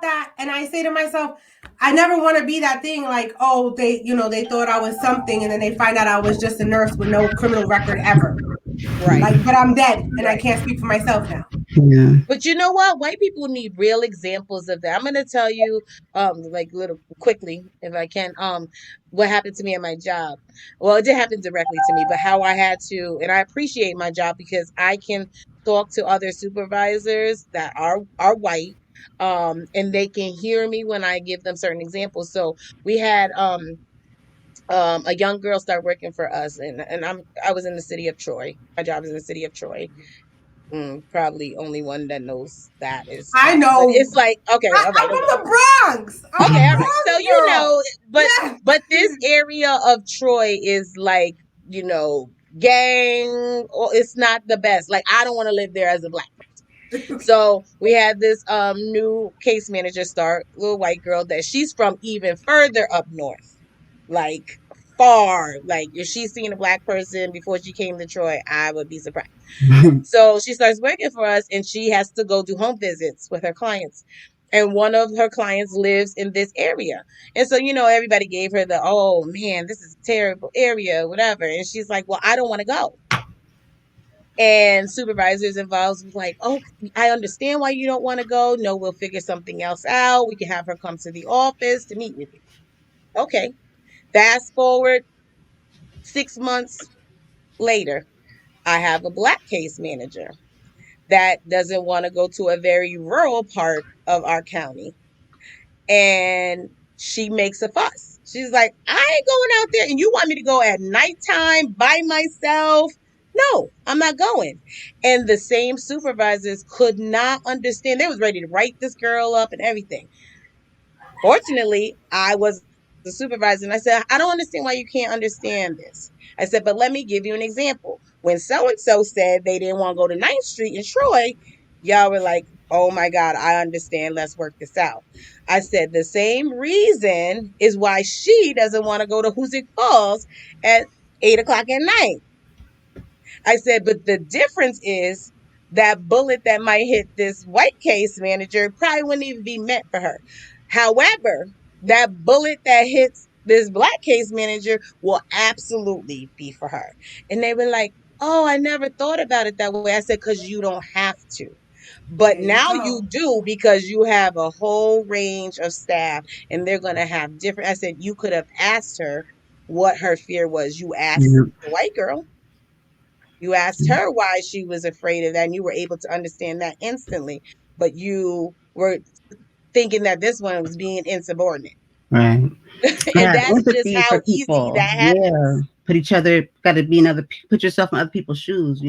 that. And I say to myself, I never want to be that thing like, oh, they thought I was something and then they find out I was just a nurse with no criminal record ever. Right. Like, but I'm dead and I can't speak for myself now. Yeah. But you know what? White people need real examples of that. I'm going to tell you, like, little quickly, if I can, what happened to me at my job. Well, it didn't happen directly to me, but how I had to, and I appreciate my job because I can talk to other supervisors that are white And they can hear me when I give them certain examples. So we had a young girl start working for us, and I was in the city of Troy. My job is in the city of Troy. Probably only one that knows that is I fine. But know. it's like, okay, all right, I'm okay. from the Bronx. I'm Okay, a all right. So Bronx girl. but Yeah. this area of Troy is like, gang, or it's not the best. Like, I don't want to live there as a black person. So we had this new case manager start, little white girl that she's from even further up north. Like, far. Like, if she's seen a black person before she came to Troy, I would be surprised. So she starts working for us, and she has to go do home visits with her clients. And one of her clients lives in this area. And so, everybody gave her the, oh man, this is a terrible area, whatever. And she's like, well, I don't want to go. And supervisors involved was like, oh, I understand why you don't want to go. No, we'll figure something else out. We can have her come to the office to meet with you. Okay. Fast forward 6 months later, I have a black case manager that doesn't want to go to a very rural part of our county. And she makes a fuss. She's like, I ain't going out there, and you want me to go at nighttime by myself? No, I'm not going. And the same supervisors could not understand. They was ready to write this girl up and everything. Fortunately, I was the supervisor, and I said, I don't understand why you can't understand this. I said, but let me give you an example. When so-and-so said they didn't want to go to 9th Street in Troy, y'all were like, oh my God, I understand. Let's work this out. I said, the same reason is why she doesn't want to go to Hoosick Falls at 8 o'clock at night. I said, but the difference is that bullet that might hit this white case manager probably wouldn't even be meant for her. However, that bullet that hits this black case manager will absolutely be for her. And they were like, oh, I never thought about it that way. I said, because you don't have to. But now you do, because you have a whole range of staff, and they're going to have different. I said, you could have asked her what her fear was. You asked the white girl. You asked her why she was afraid of that, and you were able to understand that instantly. But you were thinking that this one was being insubordinate. Right. And Have that's just empathy how for easy people. that happens. Yeah. Put each other, got to be put yourself in other people's shoes,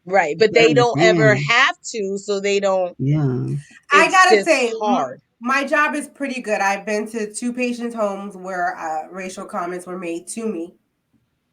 Right. But they don't ever have to, so they don't. Yeah. I gotta say, hard. My job is pretty good. I've been to 2 patients' homes where racial comments were made to me.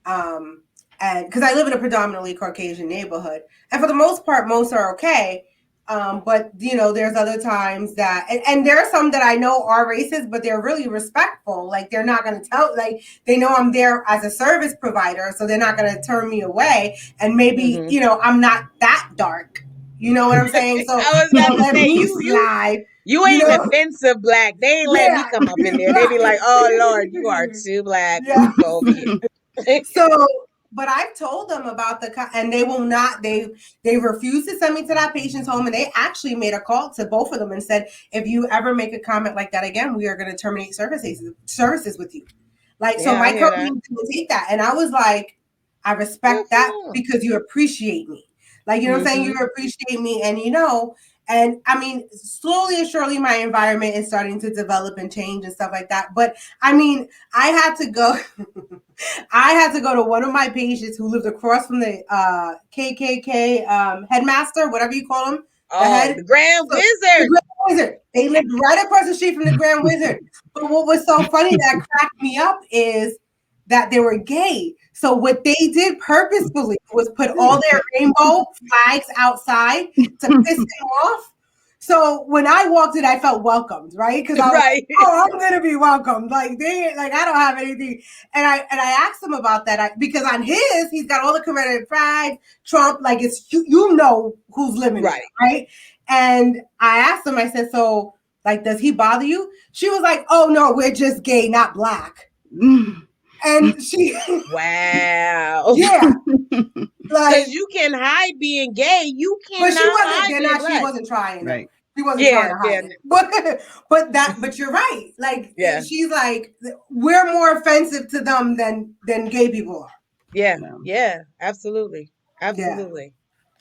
And because I live in a predominantly Caucasian neighborhood, and for the most part, most are okay. But there's other times that, and there are some that I know are racist, but they're really respectful. Like, they're not going to tell, like, they know I'm there as a service provider, so they're not going to turn me away. And maybe, I'm not that dark. You know what I'm saying? So I was about to say, you ain't offensive black. They ain't letting me come up in there. They be like, oh Lord, you are too black. Yeah. Go over here. So, but I've told them about and they will not, they refuse to send me to that patient's home. And they actually made a call to both of them and said, if you ever make a comment like that again, we are going to terminate services with you. Like, so my company didn't take that. And I was like, I respect that because you appreciate me. Like, you know what I'm saying? You appreciate me. And, and I mean, slowly and surely my environment is starting to develop and change and stuff like that. But I mean, I had to go to one of my patients who lived across from the KKK headmaster, whatever you call him. The Grand Wizard. The Grand Wizard. They lived right across the street from the Grand Wizard. But what was so funny that cracked me up is that they were gay. So what they did purposefully was put all their rainbow flags outside to piss them off. So when I walked in, I felt welcomed, right? Because I was like, oh, I'm gonna be welcomed. Like, I don't have anything. And I asked him about that because on he's got all the Confederate flags, Trump, like, it's who's living there, right? And I asked him, I said, so, like, does he bother you? She was like, oh no, we're just gay, not black. And she wow. Yeah. Because you can hide being gay. You cannot hide being black. She wasn't trying. Right. She wasn't trying to hide it. But you're right. Like, she's like, we're more offensive to them than gay people are. Yeah. Yeah. Absolutely. Absolutely.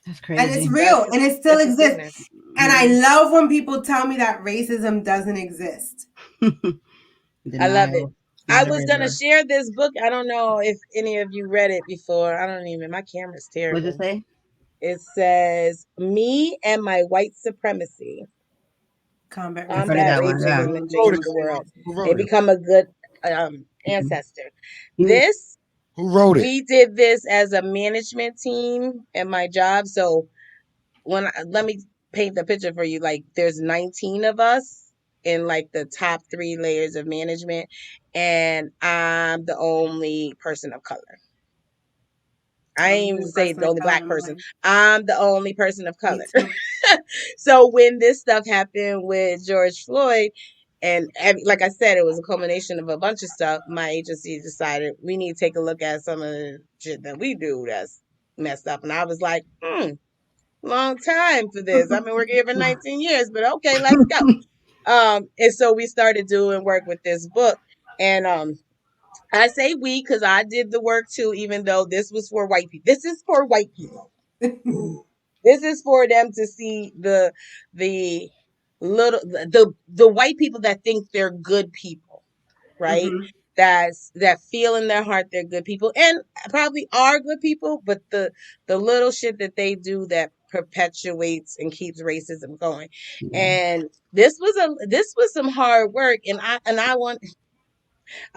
That's crazy. And it's real, and it still exists. And I love when people tell me that racism doesn't exist. I love it. I was gonna share this book. I don't know if any of you read it before. I don't even. My camera's terrible. What does it say? It says, "Me and My White Supremacy." Combat racism and change the world. They become a good ancestor. This, who wrote it? We did this as a management team at my job. So let me paint the picture for you. Like, there's 19 of us in like the top 3 layers of management, and I'm the only person of color. I ain't even say the only Black person. I'm the only person of color. So when this stuff happened with George Floyd, and like I said, it was a culmination of a bunch of stuff. My agency decided we need to take a look at some of the shit that we do that's messed up. And I was like, long time for this. I've been working here for 19 years, but okay, let's go. And so we started doing work with this book. And I say we because I did the work too, even though this was for white people. This is for white people. This is for them to see the white people that think they're good people, right? That feel in their heart they're good people and probably are good people, but the little shit that they do that perpetuates and keeps racism going. And this was some hard work, and I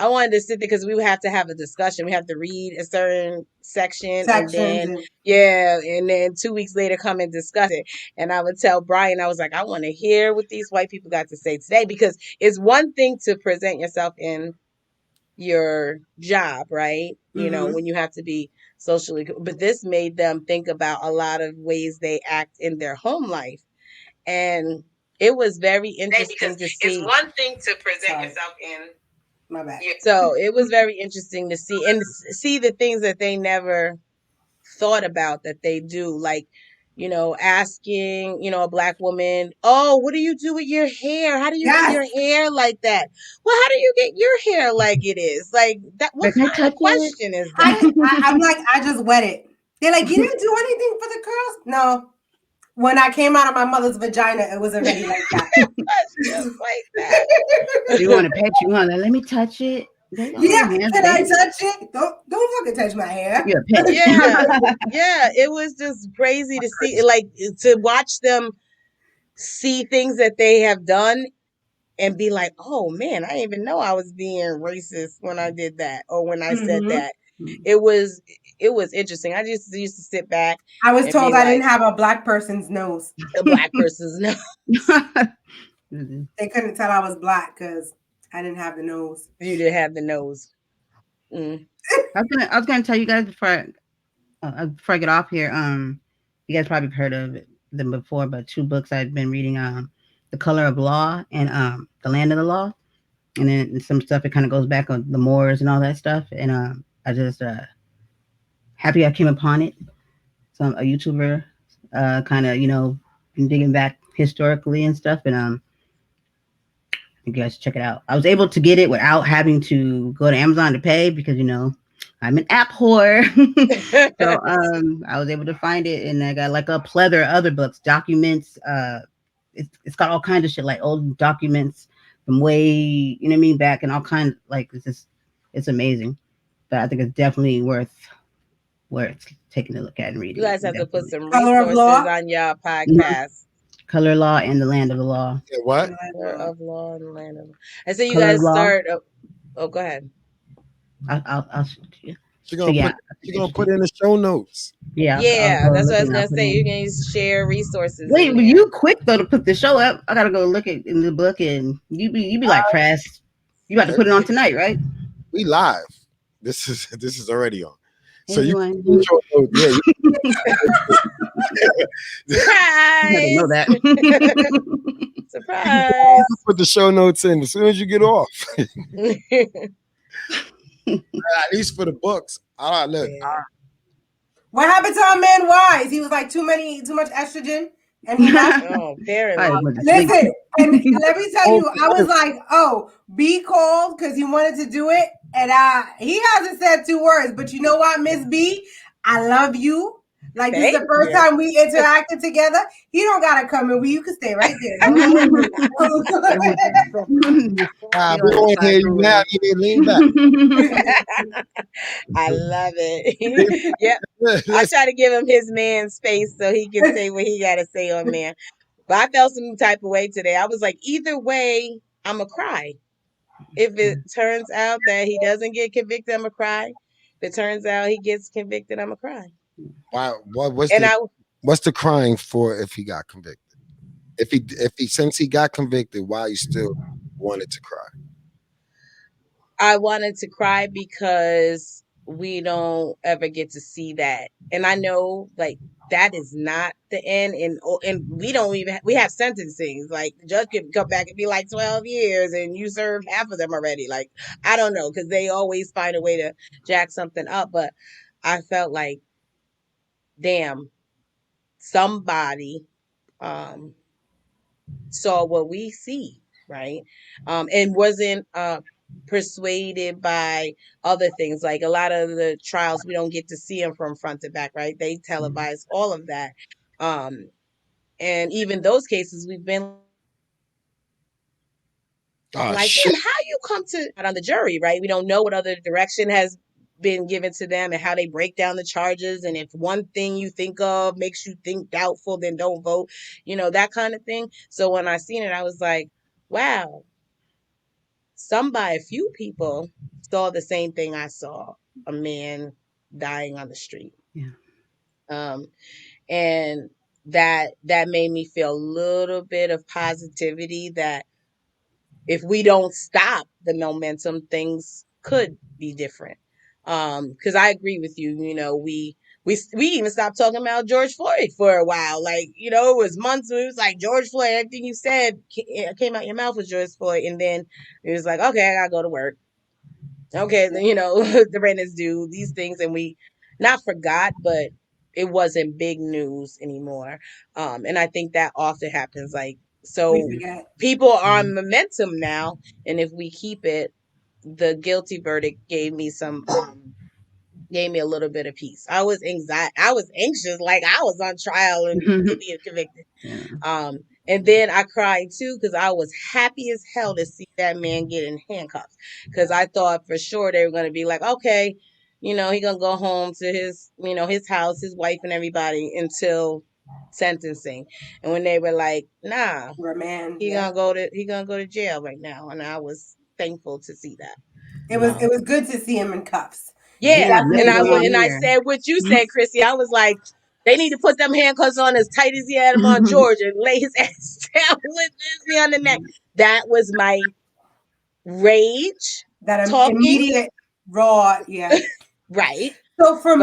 wanted to sit there because we would have to have a discussion. We have to read a certain section and then 2 weeks later come and discuss it. And I would tell Brian, I was like, I want to hear what these white people got to say today, because it's one thing to present yourself in your job, right? You know, when you have to be socially, but this made them think about a lot of ways they act in their home life. And it was very interesting to see. It's one thing to present yourself in. My bad. So it was very interesting to see the things that they never thought about that they do, like, you know, asking, you know, a Black woman, "Oh, what do you do with your hair? How do you get your hair like that?" Well, how do you get your hair like it is? Like that. What kind of question is that? I'm like, I just wet it. They're like, you didn't do anything for the curls? No. When I came out of my mother's vagina, it was already like that. Just like that. You want to pet you, huh? Let me touch it. Yeah, can I touch it? Don't fucking touch my hair. Yeah, it was just crazy to see, like, to watch them see things that they have done and be like, oh man, I didn't even know I was being racist when I did that or when I said that. It was interesting. I just used to sit back. I was told I didn't have a Black person's nose. A Black person's nose. They couldn't tell I was Black because I didn't have the nose. You didn't have the nose. I was gonna tell you guys before I get off here. You guys probably heard of them before, but 2 books I've been reading: The Color of Law and The Land of the Law, and then some stuff that kind of goes back on the Moors and all that stuff. And I just happy I came upon it. A YouTuber kind of, you know, been digging back historically and stuff, and you guys check it out. I was able to get it without having to go to Amazon to pay because, you know, I'm an app whore. So I was able to find it, and I got like a plethora of other books, documents. It's got all kinds of shit, like old documents from way, you know what I mean, back, and all kinds. Like it's amazing. But I think it's definitely worth taking a look at and reading. You guys have to put some resources on your podcast. Color Law and The Land of the Law. Yeah, what? Color of Law and the Land of Law. And so you guys start. Oh, go ahead. I'll She's gonna put in the show notes. Yeah, that's what I was gonna say. You can share resources. Wait, but you quick though to put the show up. I gotta go look in the book, and you be like pressed. You about to put it on tonight, right? We live. This is already on. So Everyone. Surprise! I didn't know that. Surprise! Put the show notes in as soon as you get off. At least for the books. All right, look. What happened to our man Wise? He was like too much estrogen, and he apparently. Listen, and let me tell you, I was like, "Oh, be cold," because he wanted to do it, and he hasn't said 2 words. But you know what, Miss B, I love you, Like, this is the first time we interacted together. He don't gotta come in. You can stay right there. Don't move. We won't hear you now. You need to lean back. I love it. Yep. I try to give him his man space so he can say what he got to say on there. But I felt some type of way today. I was like, either way, I'm going to cry. If it turns out that he doesn't get convicted, I'm going to cry. If it turns out he gets convicted, I'm going to cry. Wow. What's the crying for if he got convicted? If he since he got convicted, why you still wanted to cry? I wanted to cry because we don't ever get to see that. And I know, like, that is not the end. And we don't even, we have sentencings. Like, the judge can come back and be like 12 years and you served half of them already. Like, I don't know, because they always find a way to jack something up. But I felt like, damn, somebody saw what we see, right? And wasn't persuaded by other things. Like, a lot of the trials, we don't get to see them from front to back, right? They televise all of that. And even those cases, we've been like, shit. how you come to on the jury, right? We don't know what other direction has been given to them and how they break down the charges. And if one thing you think of makes you think doubtful, then don't vote, that kind of thing. So when I seen it, I was like, wow, a few people saw the same thing I saw, a man dying on the street. Yeah. And that made me feel a little bit of positivity that if we don't stop the momentum, things could be different. Because I agree with you. We even stopped talking about George Floyd for a while. Like, it was months where it was like, George Floyd, everything you said came out your mouth was George Floyd. And then it was like, okay, I gotta go to work. Okay, the rent is due, these things. And we not forgot, but it wasn't big news anymore. And I think that often happens. Like, so people are on momentum now. And if we keep it, the guilty verdict gave me a little bit of peace. I was anxious, like I was on trial and being convicted. And then I cried too, because I was happy as hell to see that man get in handcuffs. Because I thought for sure they were going to be like, okay, he gonna go home to his, his house, his wife and everybody until sentencing. And when they were like, nah, he gonna go to jail right now. And I was thankful to see that. It was good to see him in cuffs. Yeah, and I said what you said, Chrissy. I was like, they need to put them handcuffs on as tight as he had them on George and lay his ass down with me on the neck. That was my rage. That immediate raw, yeah. Right. So for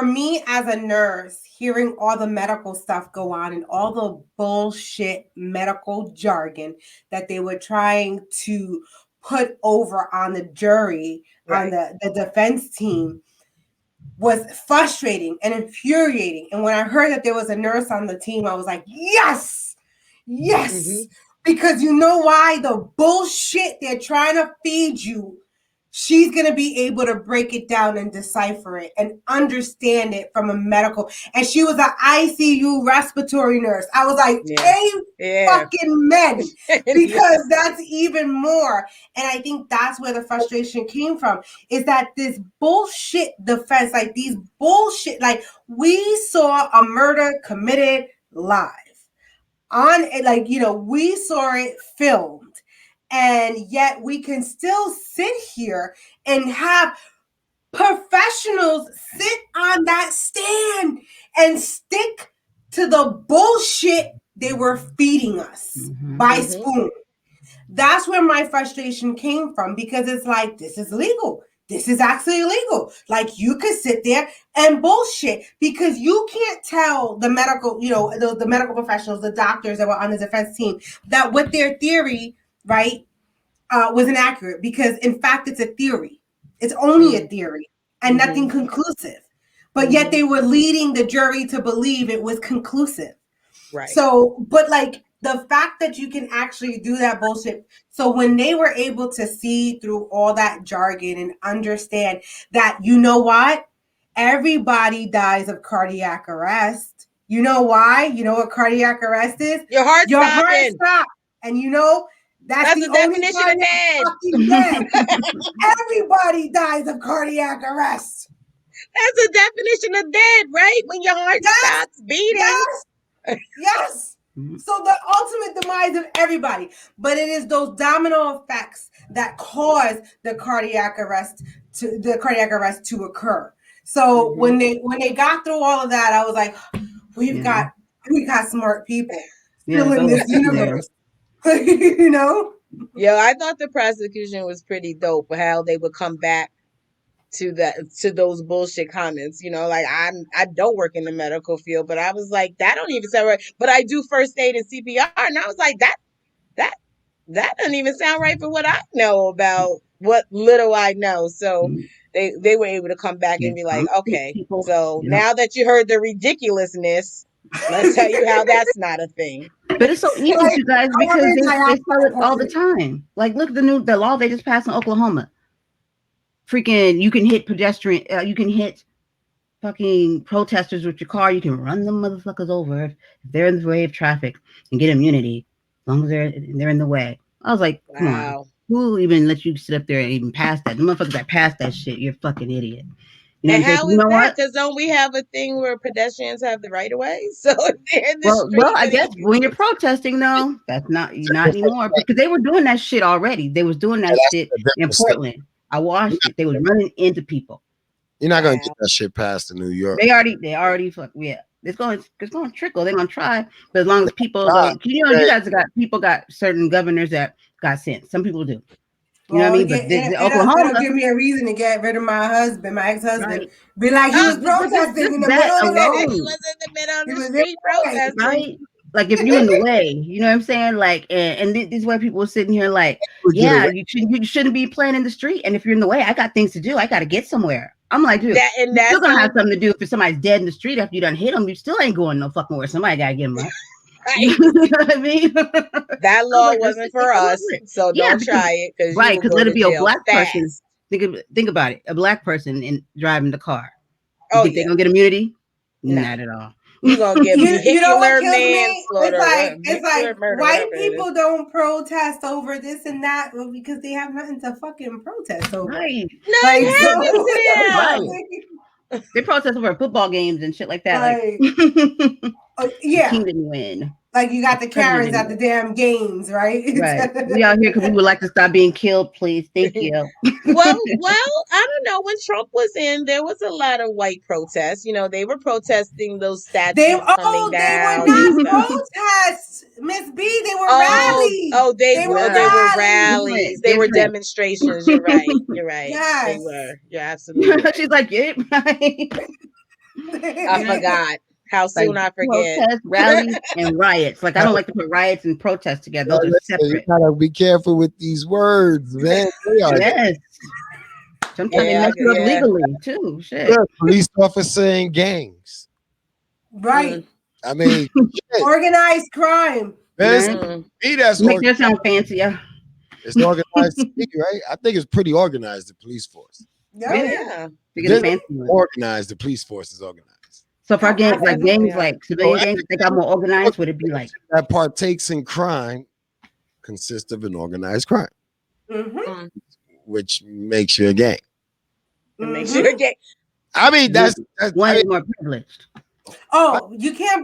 me as a nurse, hearing all the medical stuff go on and all the bullshit medical jargon that they were trying to put over on the jury, on the defense team, was frustrating and infuriating. And when I heard that there was a nurse on the team, I was like, yes, because you know why? The bullshit they're trying to feed you, she's going to be able to break it down and decipher it and understand it from a medical. And she was an ICU respiratory nurse. I was like, fucking men, because that's even more. And I think that's where the frustration came from, is that this bullshit defense, like these bullshit, like we saw a murder committed live on it. Like, we saw it filmed. And yet we can still sit here and have professionals sit on that stand and stick to the bullshit they were feeding us by spoon. That's where my frustration came from, because it's like, this is legal. This is actually illegal. Like, you could sit there and bullshit, because you can't tell the medical, the medical professionals, the doctors that were on the defense team, that what their theory, right, was inaccurate, because in fact it's a theory. It's only a theory and nothing conclusive. But yet they were leading the jury to believe it was conclusive. Right. So, but like the fact that you can actually do that bullshit. So when they were able to see through all that jargon and understand that, you know what? everybody dies of cardiac arrest. You know why? You know what cardiac arrest is? Your heart stopping. Stopped. And you know, that's the only definition time of dead. Fucking dead. Everybody dies of cardiac arrest. That's the definition of dead, right? When your heart stops beating. Yes. So the ultimate demise of everybody, but it is those domino effects that cause the cardiac arrest to occur. So when they got through all of that, I was like, we got smart people still in this universe. You know? Yeah, I thought the prosecution was pretty dope. How they would come back to those bullshit comments. You know, like I don't work in the medical field, but I was like, that don't even sound right. But I do first aid and CPR, and I was like, that doesn't even sound right for what I know about what little I know. So they were able to come back and be like, okay, so now that you heard the ridiculousness, let's tell you how that's not a thing. But it's so easy, you guys, because they tell it all the time. Like, look at the law they just passed in Oklahoma. Freaking, you can hit pedestrian, you can hit fucking protesters with your car. You can run them motherfuckers over if they're in the way of traffic and get immunity as long as they're in the way. I was like, come on, who even let you sit up there and even pass that? The motherfuckers that passed that shit, you're a fucking idiot. You know, and how is that? Because don't we have a thing where pedestrians have the right of way? So if they're in the street, well, I guess when you're protesting, though, that's not anymore, because they were doing that shit already. They was doing that shit in Portland. I watched it. They was running into people. You're not gonna get that shit passed in New York. They already fuck yeah. It's going to trickle. They're gonna try, but as long as people don't, you guys got certain governors that got sense. Some people do. You know what I mean? It'll give me a reason to get rid of my husband, my ex-husband. Right. Be like, he was protesting in the middle of the road. He was in the middle of the street protesting. Right? Like, if you're in the way, you know what I'm saying? Like, and this is why people are sitting here like, yeah, you shouldn't be playing in the street. And if you're in the way, I got things to do. I got to get somewhere. I'm like, dude, you're still gonna have something to do if somebody's dead in the street after you done hit them. You still ain't going no fucking where. Somebody gotta get them up. You know what I mean? That law wasn't for us, so don't try it. Right, because let it be a black person. Think about it. A black person in driving the car. You think they're gonna get immunity? Not at all. You're gonna get vehicular manslaughter. It's like white people don't protest over this and that because they have nothing to fucking protest over. Right. Right. They protest over football games and shit like that. Yeah. Kingdom win. Like you got the Karens at the damn games, right? Right. We out here because we would like to stop being killed, please. Thank you. Well, I don't know. When Trump was in, there was a lot of white protests. You know, they were protesting those statues coming down. They were not protests, Miss B. They were rallies. They were rallies. They were demonstrations. You're right. You're right. Yes. They were. You're absolutely right. She's like, yeah, right. I forgot. How soon I forget. Protests, rallies, and riots. Like, I don't like to put riots and protests together. Those are separate. You gotta be careful with these words, man. Yes. Sometimes they mess you up legally too. Shit. Yeah, police officer and gangs. Right. I mean, organized crime. That's make that sound fancy, yeah. It's organized, right? I think it's pretty organized. The police force. Yeah. Organized. The police force is organized. So if our gangs, like civilian gangs, they got more organized, would it be like that partakes in crime consists of an organized crime, which makes you a gang. It makes you a gang. I mean, that's one is more privileged. Oh, you can't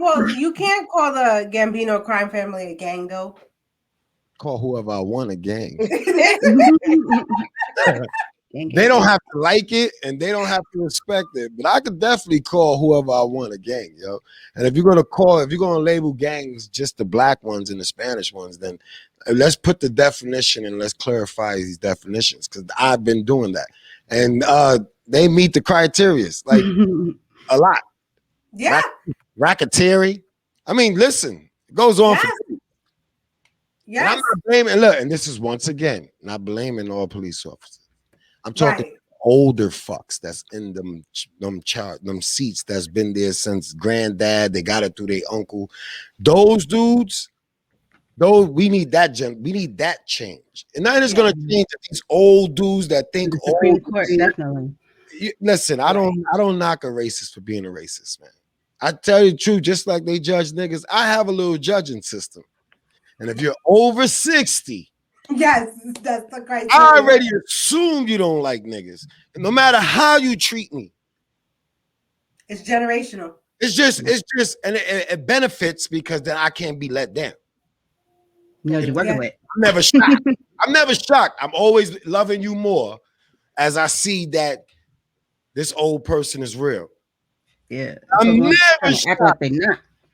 call the Gambino crime family a gang though. Call whoever I want a gang. They don't have to like it and they don't have to respect it, but I could definitely call whoever I want a gang, yo. And if you're gonna label gangs just the black ones and the Spanish ones, then let's put the definition and let's clarify these definitions, because I've been doing that, and they meet the criteria like a lot. Yeah, racketeering. I mean, listen, it goes on. Yeah, I'm not blaming. Look, and this is once again not blaming all police officers. I'm talking older fucks that's in them seats that's been there since granddad. They got it through their uncle. Those dudes, we need that change. And that is gonna change these old dudes that think Supreme Court, definitely. listen, I don't knock a racist for being a racist, man. I tell you the truth, just like they judge niggas, I have a little judging system. And if you're over 60, yes, that's the criteria. I already assume you don't like niggas. And no matter how you treat me, it's generational. It's just, and it benefits because then I can't be let down. You know you're working with. I'm never shocked. I'm never shocked. I'm always loving you more as I see that this old person is real. Yeah. I'm never shocked. Like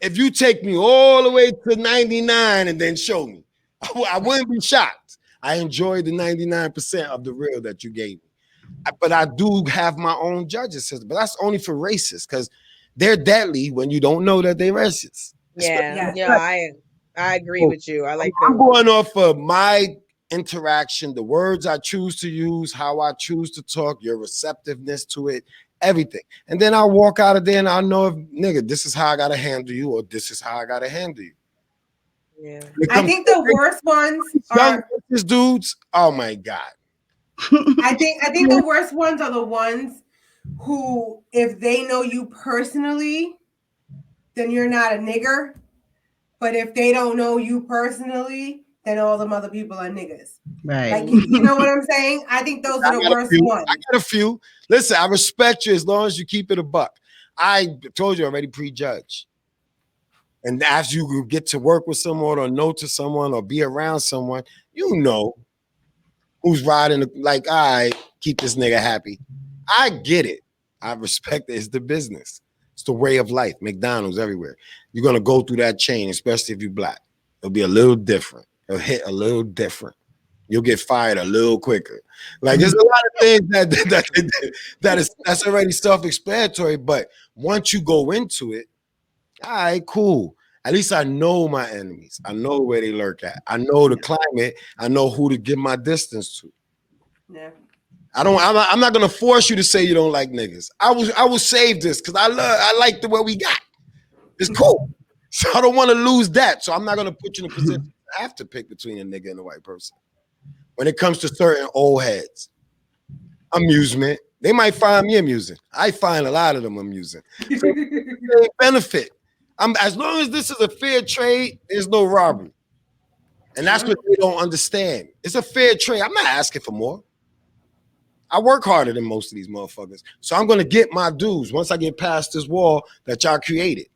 if you take me all the way to 99 and then show me, I wouldn't be shocked. I enjoy the 99% of the real that you gave me. But I do have my own judging system. But that's only for racists because they're deadly when you don't know that they're racist. Yeah, I agree with you. I like I'm going off of my interaction, the words I choose to use, how I choose to talk, your receptiveness to it, everything. And then I walk out of there and I know if nigga, this is how I gotta handle you, or this is how I gotta handle you. Yeah. I think the worst ones are these dudes. Oh my God. I think the worst ones are the ones who, if they know you personally, then you're not a nigger. But if they don't know you personally, then all them other people are niggas. Right. Like, you know what I'm saying? I think those are the worst ones. I got a few. Listen, I respect you as long as you keep it a buck. I told you already, prejudge. And as you get to work with someone or know to someone or be around someone, you know who's riding like, all right, keep this nigga happy. I get it. I respect it. It's the business. It's the way of life. McDonald's everywhere. You're going to go through that chain, especially if you're black. It'll be a little different. It'll hit a little different. You'll get fired a little quicker. Like there's a lot of things that's already self-explanatory. But once you go into it, all right, cool. At least I know my enemies. I know where they lurk at. I know the climate. I know who to give my distance to. Yeah. I'm not gonna force you to say you don't like niggas. I will save this because I like the way we got. It's cool. So I don't want to lose that. So I'm not gonna put you in a position to have to pick between a nigga and a white person. When it comes to certain old heads, amusement, they might find me amusing. I find a lot of them amusing. So they benefit. As long as this is a fair trade, there's no robbery. And that's what they don't understand. It's a fair trade. I'm not asking for more. I work harder than most of these motherfuckers. So I'm going to get my dues once I get past this wall that y'all created.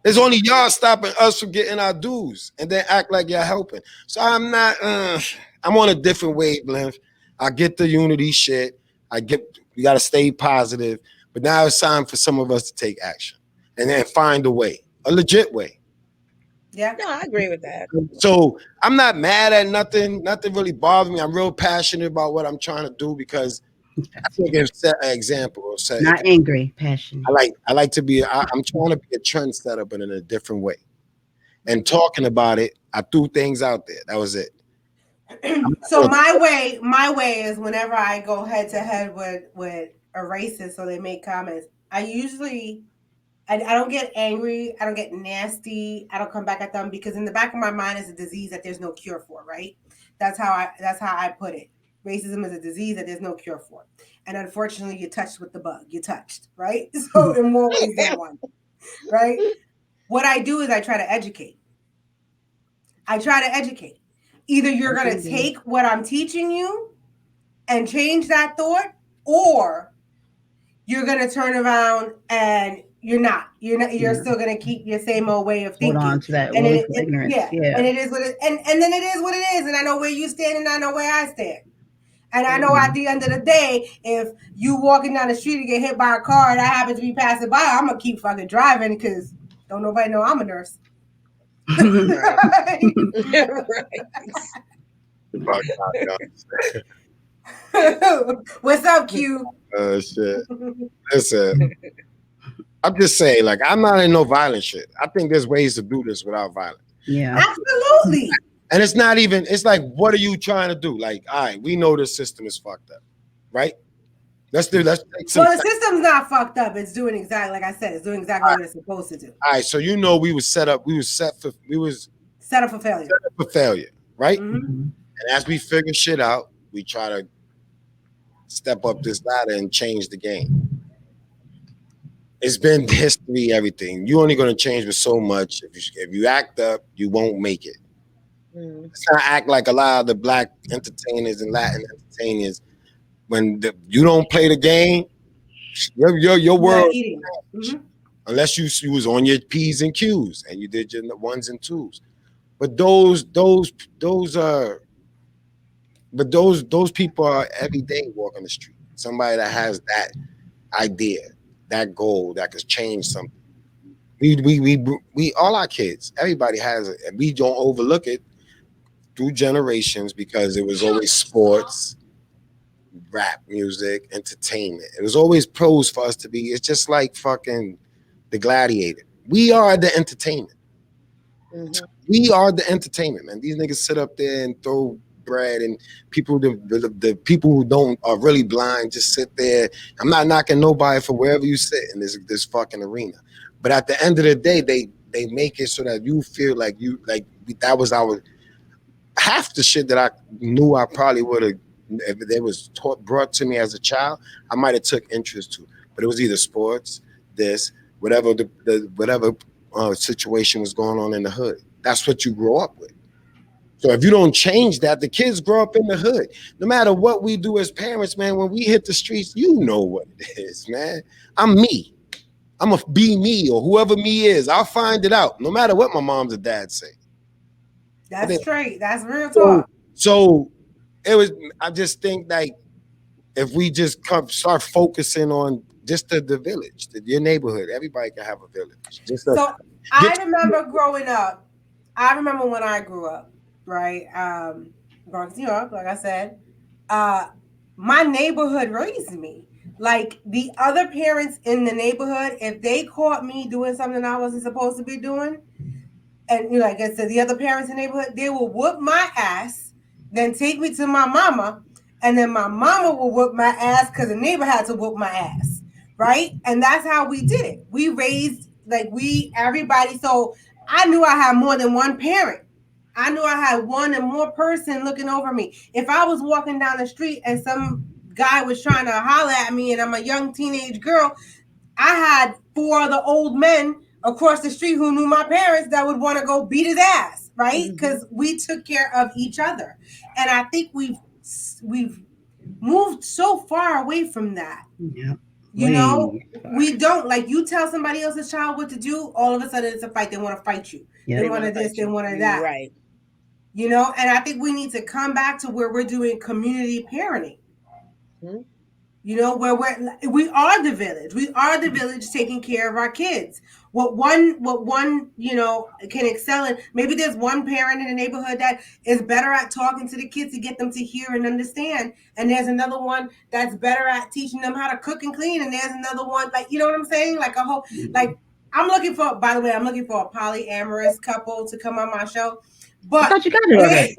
There's only y'all stopping us from getting our dues and then act like y'all helping. So I'm not, I'm on a different wavelength. I get the unity shit. We got to stay positive. But now it's time for some of us to take action and then find a way, a legit way. Yeah. No, I agree with that. So I'm not mad at nothing. Nothing really bothers me. I'm real passionate about what I'm trying to do because I think it's set an example. Or set, not angry, passionate. I like to be. I'm trying to be a trendsetter, but in a different way. And talking about it, I threw things out there. That was it. So my way is whenever I go head to head with a racist or they make comments, I don't get angry. I don't get nasty. I don't come back at them because in the back of my mind is a disease that there's no cure for, right? That's how I put it. Racism is a disease that there's no cure for. And unfortunately, you're touched with the bug. You're touched, right? So in more ways than one, right? What I do is I try to educate. Either you're going to take what I'm teaching you and change that thought, or you're going to turn around and you're still going to keep your same old way of thinking. Hold on to that and ignorance. And it is what it, and then it is what it is. And I know where you stand and I know where I stand. And I know at the end of the day, if you walking down the street and get hit by a car and I happen to be passing by, I'm going to keep fucking driving because don't nobody know I'm a nurse. Right. What's up, Q? Shit. Listen, I'm just saying, like, I'm not in no violent shit. I think there's ways to do this without violence. Yeah, absolutely. And it's not even. It's like, what are you trying to do? Like, all right, we know the system is fucked up, right? Let's take some. Well, the system's not fucked up. It's doing exactly like I said. It's doing exactly what it's supposed to do. All right, so you know we was set up. We was set up for failure. Right? Mm-hmm. And as we figure shit out, we try to step up this ladder and change the game. It's been history, everything. You're only going to change with so much. If you act up, you won't make it. Let's not act like a lot of the black entertainers and Latin entertainers. When you don't play the game, your world, unless you was on your P's and Q's and you did your ones and twos. But those people are every day walking the street. Somebody that has that idea, that goal, that could change something. We all our kids, everybody has it, and we don't overlook it through generations because it was always sports, rap music, entertainment. It was always pros for us to be. It's just like fucking the Gladiator. We are the entertainment. We are the entertainment, man. These niggas sit up there and throw bread, and people, the people who don't are really blind, just sit there. I'm not knocking nobody for wherever you sit in this fucking arena, but at the end of the day, they make it so that you feel like that was our half the shit that I knew I probably would have if it was brought to me as a child. I might have took interest to, but it was either sports, this, whatever whatever situation was going on in the hood. That's what you grow up with. So if you don't change that, the kids grow up in the hood. No matter what we do as parents, man, when we hit the streets, you know what it is, man. I'm me. I'm a be me or whoever me is. I'll find it out, no matter what my moms or dad say. That's straight. That's real talk. So it was. I just think like if we just start focusing on just the village, your neighborhood, everybody can have a village. So I remember growing up. I remember when I grew up, right? Bronx, New York, like I said. My neighborhood raised me. Like the other parents in the neighborhood, if they caught me doing something I wasn't supposed to be doing, and like I said, the other parents in the neighborhood, they will whoop my ass, then take me to my mama, and then my mama will whoop my ass because the neighbor had to whoop my ass, right? And that's how we did it. We raised everybody. So I knew I had more than one parent. I knew I had one and more person looking over me. If I was walking down the street and some guy was trying to holler at me and I'm a young teenage girl, I had 4 of the old men across the street who knew my parents that would want to go beat his ass, right? Because we took care of each other. And I think we've moved so far away from that. Yeah. You know, we don't, like, you tell somebody else's child what to do, all of a sudden it's a fight. They want to fight you. Yeah. They want to this, they want to that. Right. You know, and I think we need to come back to where we're doing community parenting. You know, where we are the village. We are the village taking care of our kids. What one, you know, can excel in. Maybe there's one parent in the neighborhood that is better at talking to the kids to get them to hear and understand. And there's another one that's better at teaching them how to cook and clean. And there's another one, like, you know what I'm saying? Like a whole, like, by the way, I'm looking for a polyamorous couple to come on my show. But I thought you got it already.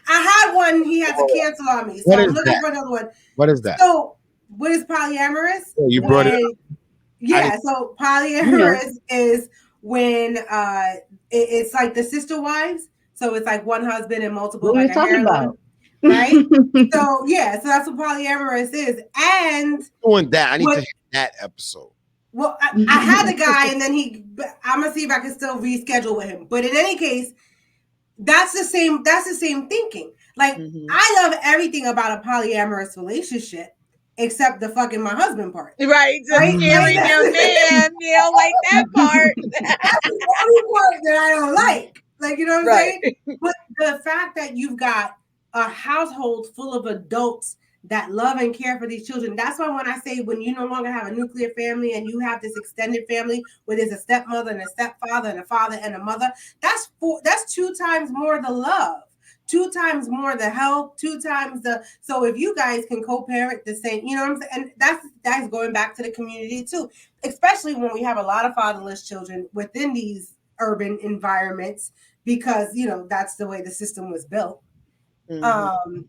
I had one, he had to cancel on me. So I'm looking for another one. What is that? So what is polyamorous? Oh, you brought it up. Yeah, so polyamorous is when it's like the sister wives. So it's like one husband and multiple. What are you talking about? Right? So yeah, so that's what polyamorous is. And doing that, I need to hear that episode. Well, I had the guy, and then I'm gonna see if I can still reschedule with him. But in any case, that's the same thinking. Like I love everything about a polyamorous relationship. Except the fucking my husband part. Right. Just carrying your man. You don't like that part. That's the only part that I don't like. Like, you know what I'm saying? But the fact that you've got a household full of adults that love and care for these children. That's why when I say when you no longer have a nuclear family and you have this extended family where there's a stepmother and a stepfather and a father and a mother, that's 2 times more the love. 2 times more the help, 2 times so if you guys can co-parent the same, you know what I'm saying? And that's going back to the community too, especially when we have a lot of fatherless children within these urban environments, because, you know, that's the way the system was built.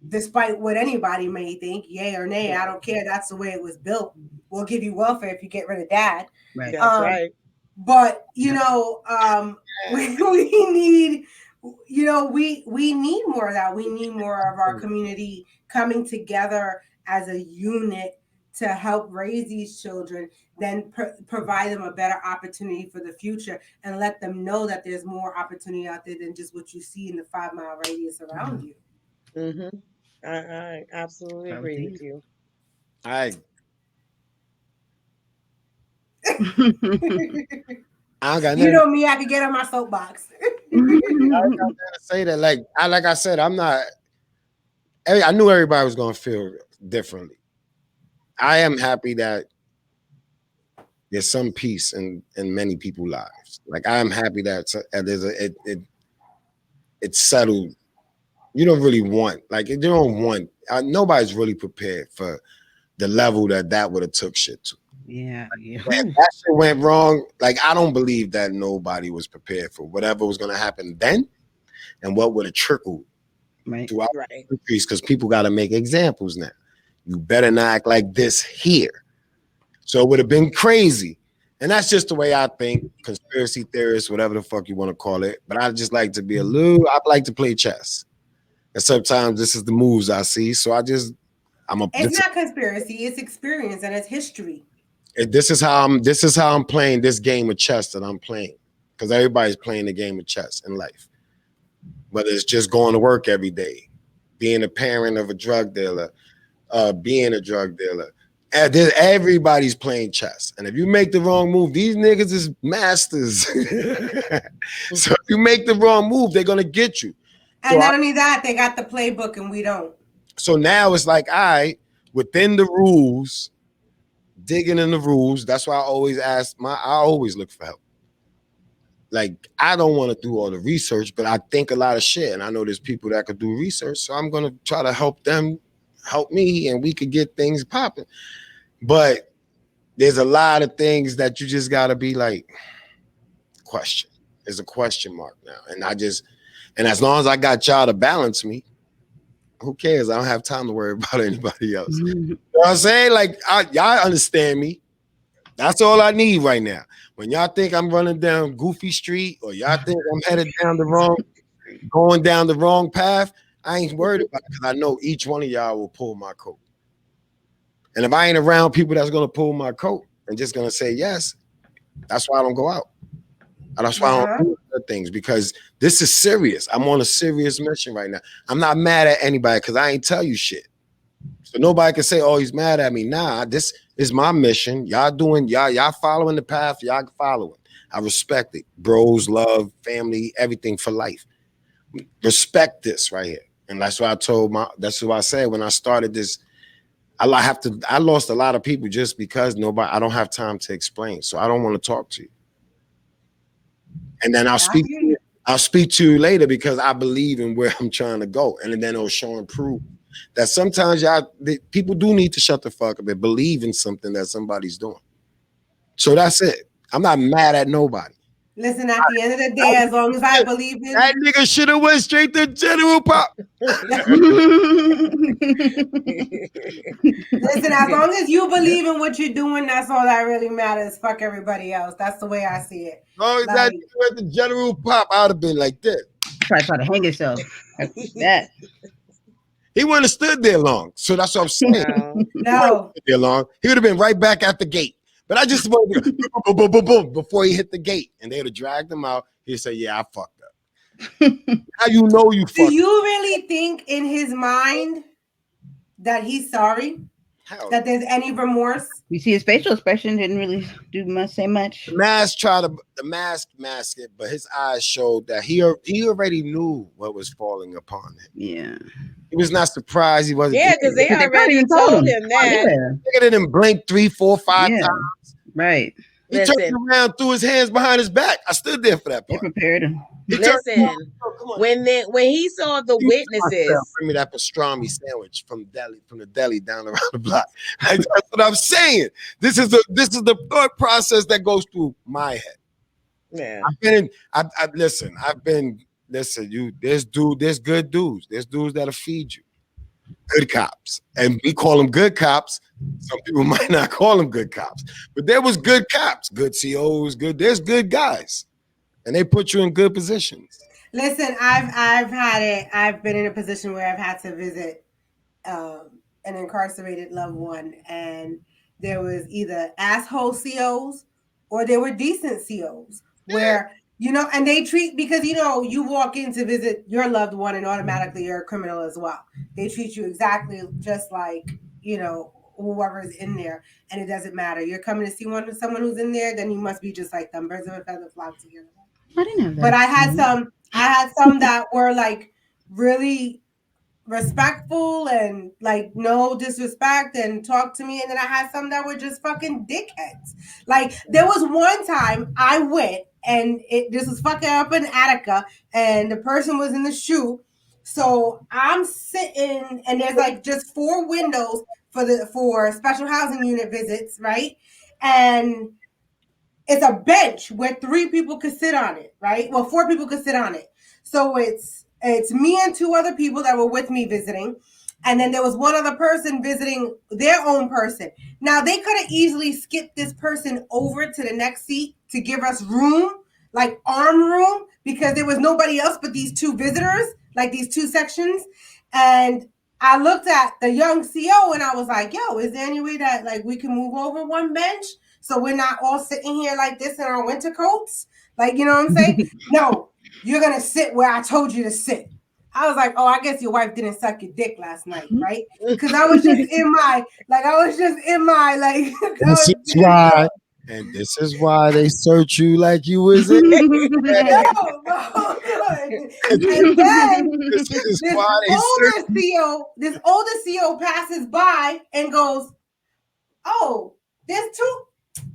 Despite what anybody may think, yay or nay, I don't care. That's the way it was built. We'll give you welfare if you get rid of dad. Right. That's right. But, you know, we need... You know, we need more of that. We need more of our community coming together as a unit to help raise these children, then provide them a better opportunity for the future and let them know that there's more opportunity out there than just what you see in the 5-mile radius around you. Mm-hmm. I absolutely agree with you. I don't got you know me, I could get on my soapbox. I gotta say that, like I said, I'm not. I knew everybody was gonna feel differently. I am happy that there's some peace in many people's lives. Like I am happy that there's it's settled. You don't really want, like, you don't want. Nobody's really prepared for the level that would have took shit to. Yeah. If that shit went wrong, like I don't believe that nobody was prepared for whatever was gonna happen then, and what would have trickled throughout the countries. Because people got to make examples now. You better not act like this here. So it would have been crazy. And that's just the way I think, conspiracy theorists, whatever the fuck you want to call it. But I just like to be I like to play chess. And sometimes this is the moves I see. So it's not conspiracy, it's experience and it's history. This is how I'm playing this game of chess that I'm playing. Because everybody's playing the game of chess in life. Whether it's just going to work every day, being a parent of a drug dealer, being a drug dealer. Everybody's playing chess. And if you make the wrong move, these niggas is masters. So if you make the wrong move, they're going to get you. And so not only that, they got the playbook and we don't. So now it's like, within the rules, digging in the rules. That's why I always I always look for help. Like, I don't want to do all the research, but I think a lot of shit. And I know there's people that could do research. So I'm going to try to help them help me, and we could get things popping. But there's a lot of things that you just got to be like, question. There's a question mark now. And as long as I got y'all to balance me, who cares? I don't have time to worry about anybody else. You know what I'm saying? Like, y'all understand me. That's all I need right now. When y'all think I'm running down Goofy Street, or y'all think I'm headed going down the wrong path, I ain't worried about it, because I know each one of y'all will pull my coat. And if I ain't around people that's going to pull my coat and just going to say yes, that's why I don't go out. And that's why I don't do other things, because this is serious. I'm on a serious mission right now. I'm not mad at anybody because I ain't tell you shit. So nobody can say, oh, he's mad at me. Nah, this is my mission. Y'all following the path. Y'all following. I respect it. Bros, love, family, everything for life. Respect this right here. And that's what that's what I said when I started this. I lost a lot of people just because I don't have time to explain. So I don't want to talk to you. And then I'll speak to you later, because I believe in where I'm trying to go. And then it'll show and prove that sometimes people do need to shut the fuck up and believe in something that somebody's doing. So that's it. I'm not mad at nobody. Listen, at the end of the day, as long as I believe in that nigga should have went straight to General Pop. Listen, as long as you believe in what you're doing, that's all that really matters. Fuck everybody else. That's the way I see it. As long as that went to General Pop, I would have been like this. Try to hang himself. That. He wouldn't have stood there long. So that's what I'm saying. No. He would have been right back at the gate. But I just wanted to boom, boom, boom, boom, before he hit the gate. And they would have dragged him out. He'd say, yeah, I fucked up. How you know you fucked up? Do you really think in his mind that he's sorry? That there's any remorse? You see his facial expression didn't really say much. The mask masked it, but his eyes showed that he already knew what was falling upon him. Yeah. He was not surprised. He wasn't. Yeah, because they already told him that. Nigga didn't blink 3, 4, 5 times. Right. He turned around, threw his hands behind his back. I stood there for that part. They prepared him. Listen, when he saw the witnesses, bring me that pastrami sandwich from the deli down around the block. That's what I'm saying. This is the thought process that goes through my head. Yeah. There's good dudes. There's dudes that'll feed you. Good cops. And we call them good cops. Some people might not call them good cops. But there was good cops, good COs, there's good guys. And they put you in good positions. Listen, I've been in a position where I've had to visit an incarcerated loved one, and there was either asshole COs or there were decent COs where, you know, and they treat, because, you know, you walk in to visit your loved one and automatically you're a criminal as well. They treat you exactly just like, you know, whoever's in there, and it doesn't matter. You're coming to see someone who's in there, then you must be just like them. Birds of a feather flock together. I didn't have that. But I had some that were like really respectful and like no disrespect and talk to me, and then I had some that were just fucking dickheads. Like there was one time I went and this was fucking up in Attica, and the person was in the shoe. So I'm sitting and there's like just 4 windows for special housing unit visits, right? And it's a bench where 3 people could sit on it, right? Well, 4 people could sit on it. So it's me and 2 other people that were with me visiting. And then there was one other person visiting their own person. Now, they could have easily skipped this person over to the next seat to give us room, like arm room, because there was nobody else but these 2 visitors, like these 2 sections. And I looked at the young CO and I was like, yo, is there any way that like we can move over one bench so we're not all sitting here like this in our winter coats? Like, you know what I'm saying? No, you're going to sit where I told you to sit. I was like, oh, I guess your wife didn't suck your dick last night, right? Because I was just in my, This is why, and this is why they search you like you was in. No. And then this older CO passes by and goes, oh, there's 2.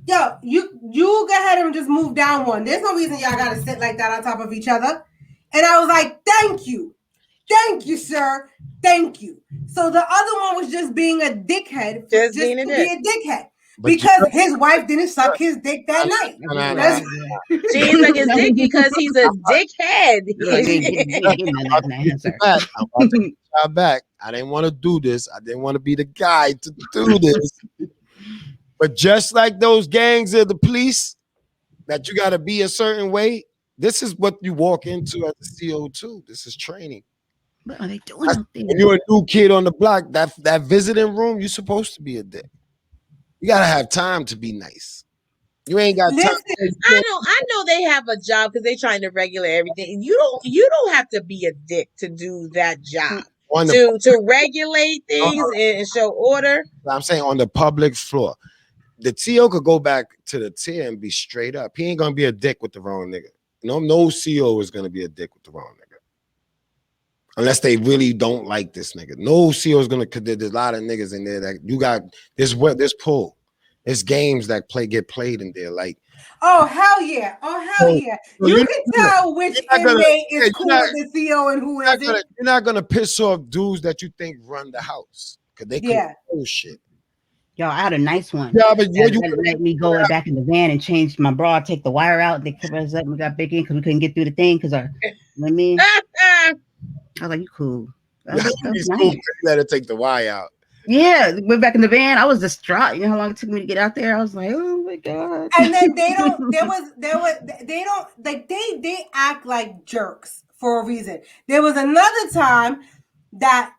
Yo, you go ahead and just move down one. There's no reason y'all gotta sit like that on top of each other. And I was like, thank you, sir, thank you. So the other one was just being a dickhead, just being a dickhead. Because his wife didn't suck his dick that night. She didn't suck his dick because he's a dickhead. I'm about to get y'all back. I didn't want to do this. I didn't want to be the guy to do this. But just like those gangs of the police, that you got to be a certain way, this is what you walk into as a CO too. This is training. What are they doing out there? When you're a new kid on the block, that visiting room, you're supposed to be a dick. You gotta have time to be nice. You ain't got time. I know they have a job because they're trying to regulate everything. You don't have to be a dick to do that job. To regulate things and show order. I'm saying on the public floor. The TO could go back to the tier and be straight up. He ain't gonna be a dick with the wrong nigga. No CO is gonna be a dick with the wrong nigga. Unless they really don't like this nigga. No CO is gonna, cause there's a lot of niggas in there that you got this pull. There's games that get played in there. Like, oh hell yeah. You can tell which inmate is cool with the CO and who isn't. You're not gonna piss off dudes that you think run the house. Cause they control shit. Yo, I had a nice one. Yeah, but you let me go back in the van and change my bra, take the wire out. They covered us up. We got big in because we couldn't get through the thing because I mean, I was like, you cool. That was nice. Cool. Let her take the wire out. Yeah, went back in the van. I was distraught. You know how long it took me to get out there? I was like, oh my God. And then they act like jerks for a reason. There was another time that,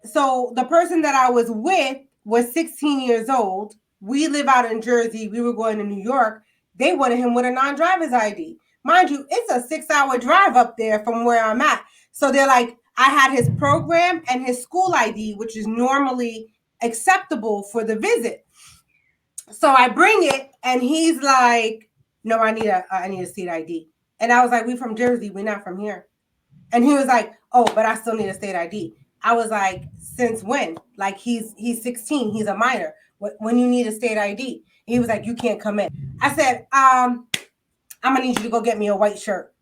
so the person that I was with was 16 years old. We live out in Jersey. We were going to New York. They wanted him with a non-driver's ID. Mind you, it's a 6-hour drive up there from where I'm at. So they're like, I had his program and his school ID, which is normally acceptable for the visit. So I bring it and he's like, no, I need a state ID. And I was like, we from Jersey. We're not from here. And he was like, oh, but I still need a state ID. I was like, since when? Like he's 16, he's a minor. When you need a state ID? He was like, you can't come in. I said, I'm gonna need you to go get me a white shirt.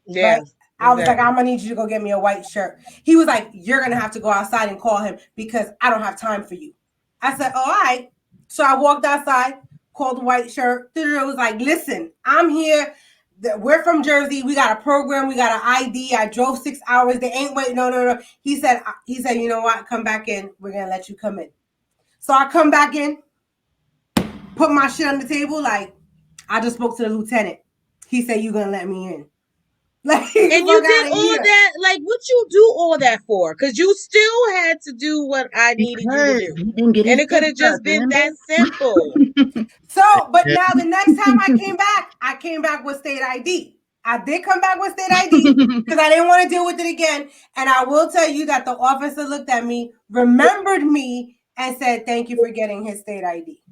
Yeah. Right? I was like, I'm gonna need you to go get me a white shirt. He was like, you're gonna have to go outside and call him because I don't have time for you. I said, all right. So I walked outside, called the white shirt. It was like, listen, I'm here. We're from Jersey. We got a program. We got an ID. I drove 6 hours. They ain't waiting. No. He said, you know what? Come back in. We're going to let you come in. So I come back in, put my shit on the table. Like, I just spoke to the lieutenant. He said, you're going to let me in. Like, and you did all that. Like, what you do all that for? Because you still had to do what I needed you to Because do, he didn't get and his it could dick have just sucked, been remember? that simple. So, but now the next time I came back with state ID. I did come back with state ID because I didn't want to deal with it again. And I will tell you that the officer looked at me, remembered me, and said, "Thank you for getting his state ID."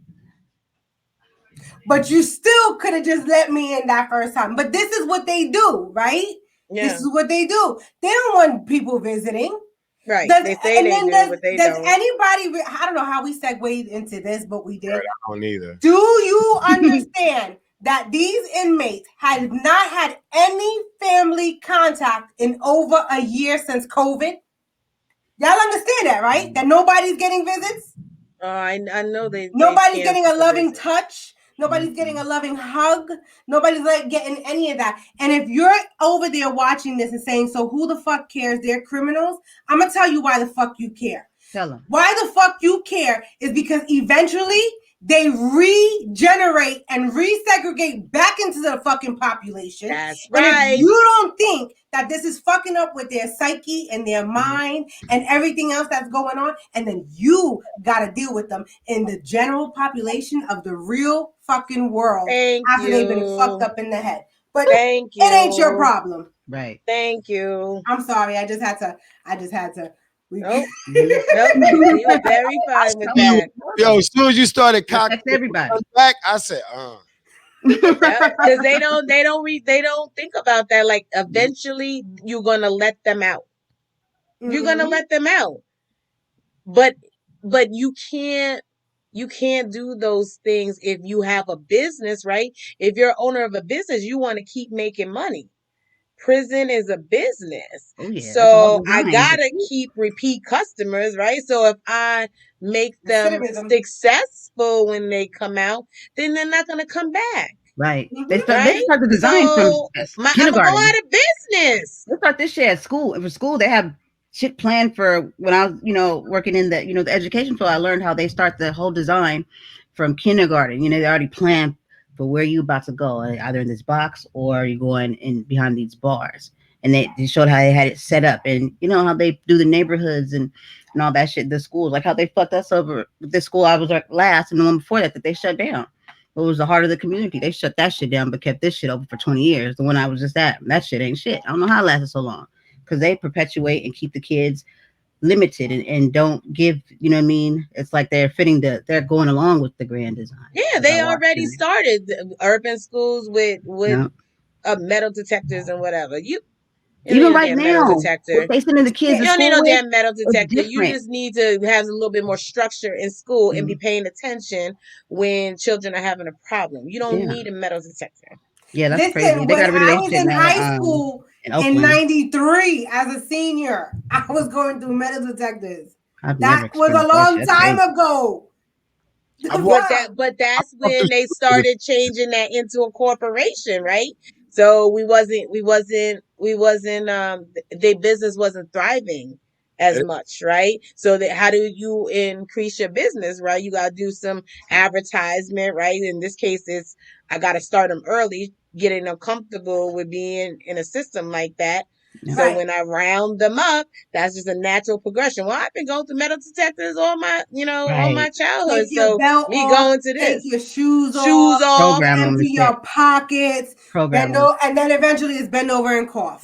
But you still could have just let me in that first time. But this is what they do, right? Yeah. This is what they do. They don't want people visiting. Right. Does, they say they do, but they does don't. anybody, I don't know how we segued into this, but we did. I don't either. Do you understand that these inmates have not had any family contact in over a year since COVID? Y'all understand that, right? That nobody's getting visits? I know Nobody's getting a loving touch. Nobody's getting a loving hug. Nobody's like getting any of that. And if you're over there watching this and saying, so who the fuck cares? They're criminals. I'm going to tell you why the fuck you care. Tell them. Why the fuck you care is because eventually they regenerate and resegregate back into the fucking population. That's right. And if you don't think that this is fucking up with their psyche and their mind and everything else that's going on, and then you got to deal with them in the general population of the real fucking world after they've been fucked up in the head. But it ain't your problem. Right. Thank you. I'm sorry. I just had to. Nope. You were very fine with that. Yo, as soon as you started cocking everybody back, I said, because they don't think about that. Like, eventually you're gonna let them out. You're gonna let them out. But you can't do those things if you have a business, right? If you're owner of a business, you want to keep making money. Prison is a business. Oh, yeah. So I gotta keep repeat customers, right? So if I make them successful when they come out, then they're not gonna come back. Right. They start the design from kindergarten. I'm out of business. They start this shit at school. For school, they have shit planned for when I was, working in the, the education field. I learned how they start the whole design from kindergarten. They already planned for where you about to go, either in this box or you're going in behind these bars. And they showed how they had it set up, and how they do the neighborhoods and all that shit. The schools, like how they fucked us over with this school I was like last, and the one before that they shut down. It was the heart of the community. They shut that shit down, but kept this shit open for 20 years. The one I was just at, that shit ain't shit. I don't know how it lasted so long, because they perpetuate and keep the kids limited and don't give, it's like they're they're going along with the grand design. Yeah, they already started urban schools with metal detectors and whatever. Even right now, what they sending the kids you to don't need school no with, damn metal detector. You just need to have a little bit more structure in school and be paying attention when children are having a problem. You don't need a metal detector. Yeah, that's crazy. They got rid of I was in high school in 93 as a senior. I was going through metal detectors. That was a long time ago. But that's when they started changing that into a corporation, right? So their business wasn't thriving as much, right? So how do you increase your business, right? You got to do some advertisement, right? In this case, I got to start them early, getting them comfortable with being in a system like that. So when I round them up, that's just a natural progression. Well, I've been going through metal detectors all my, all my childhood. So me going to this, take your shoes off, empty your pockets, bend over, and then eventually it's bend over and cough.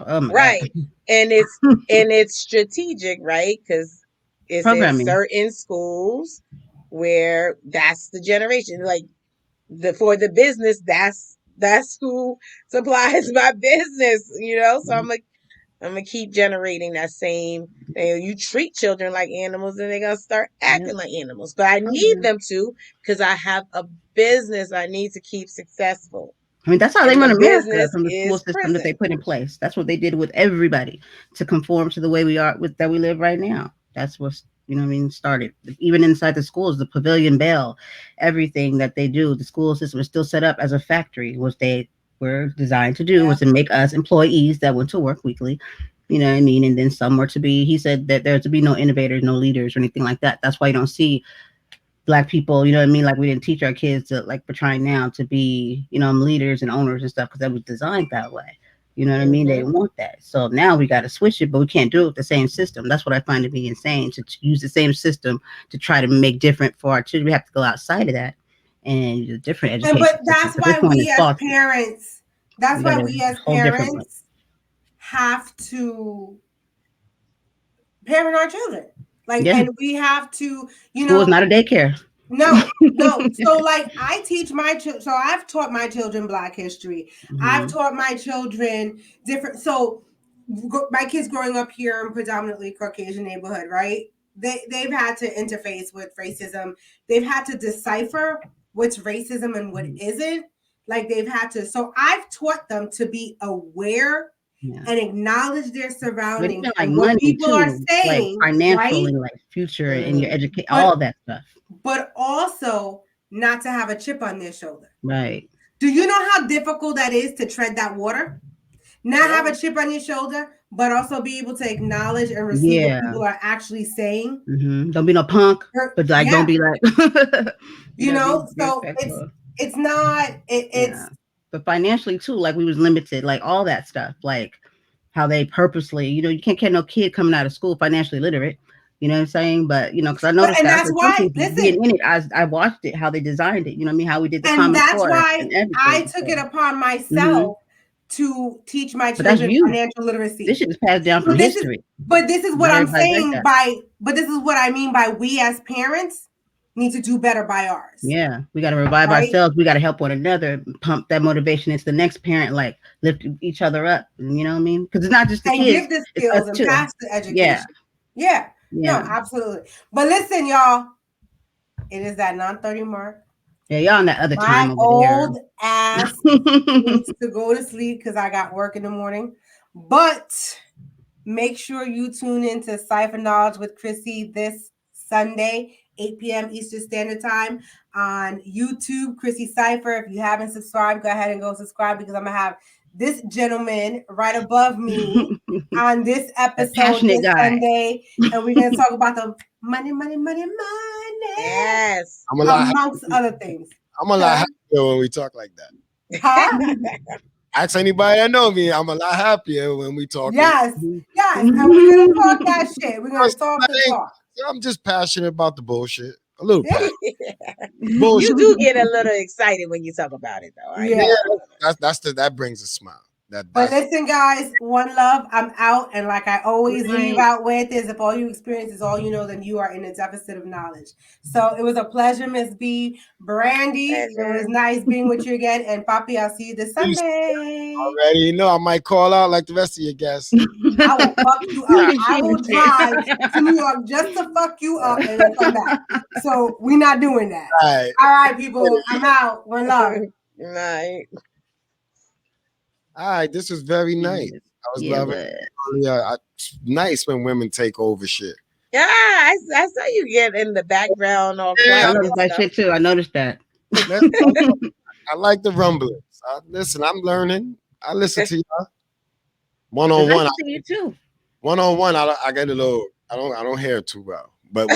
Oh my God. And it's strategic, right? Because it's in certain schools where that's the generation. Like for the business, that's who supplies my business, So I'm like, I'm gonna keep generating that same thing. You treat children like animals, and they're gonna start acting like animals. But I need them to, because I have a business I need to keep successful. I mean, that's how they run America, from the school system that they put in place. That's what they did with everybody to conform to the way we are that we live right now. That's what's started. Even inside the schools, the Pavilion Bell, everything that they do, the school system is still set up as a factory, which they were designed to do, was to make us employees that went to work weekly. And then some were to be, he said that there to be no innovators, no leaders or anything like that. That's why you don't see Black people, like we didn't teach our kids to, like we're trying now, to be, leaders and owners and stuff, because that was designed that way. You know what I mean? They didn't want that. So now we got to switch it, but we can't do it with the same system. That's what I find to be insane, to use the same system to try to make different for our children. We have to go outside of that and use a different education. But that's why we as parents, have to parent our children. Like, and we have to, School is not a daycare. No. So like I teach my children. So I've taught my children Black history. I've taught my children different. So my kids growing up here in predominantly Caucasian neighborhood, right? They've had to interface with racism. They've had to decipher what's racism and what isn't. Like they've had to. So I've taught them to be aware and acknowledge their surroundings, like and what people are saying, like financially, right? Like future and your education, all that stuff. But also not to have a chip on their shoulder. Right. Do you know how difficult that is to tread that water? Not have a chip on your shoulder, but also be able to acknowledge and receive what people are actually saying. Don't be no punk, but like don't be like you know. So it's not. It's but financially too. Like we was limited, like all that stuff, like how they purposely, you know, you can't get no kid coming out of school financially literate. You know what I'm saying? But you know, because I noticed and that's why being in it, I watched it, how they designed it. You know what I mean? How we did the and that's why I took it upon myself to teach my children financial literacy. This shit is passed down from history. But this is what I'm saying but this is what I mean by we as parents need to do better by ours. Yeah, we got to revive ourselves. We got to help one another, pump that motivation into the next parent, like lift each other up. You know what I mean? Because it's not just the kids. Give the skills and pass the education. Yeah. No, absolutely. But listen, y'all, it is that 9:30 mark. Yeah, y'all on that other time over old ass needs to go to sleep because I got work in the morning. But make sure you tune in to Cypher Knowledge with Chrissy this Sunday, 8 p.m. Eastern Standard Time on YouTube, Chrissy Cypher. If you haven't subscribed, go ahead and go subscribe because I'm going to have this gentleman right above me on this episode this Sunday. And we're going to talk about the money. Yes. Amongst other things. I'm a lot happier when we talk like that. Huh? Ask anybody that know me, I'm a lot happier when we talk. Yes. And we're going to talk that shit. We're going to talk the talk. I'm just passionate about the bullshit. A little bit. You do get a little excited when you talk about it, though. Right? Yeah, that brings a smile. But listen, guys, one love. I'm out, and like I always leave out with is, if all you experience is all you know, then you are in a deficit of knowledge. So it was a pleasure, Miss B, Brandy. It was nice being with you again, and Papi, I'll see you this Sunday. Already, know I might call out like the rest of your guests. I will fuck you up. I will drive to New York just to fuck you up and then come back. So we're not doing that. All right, people. I'm out. One love. Good night. All right, this was very nice. I was loving it. Nice when women take over shit. Yeah, I saw you get in the background all quiet. I noticed that shit too. I noticed that. I like the rumblings. Listen, I'm learning. I listen to y'all. One-on-one. I see you too. One-on-one, I get a little. I don't hear too well. But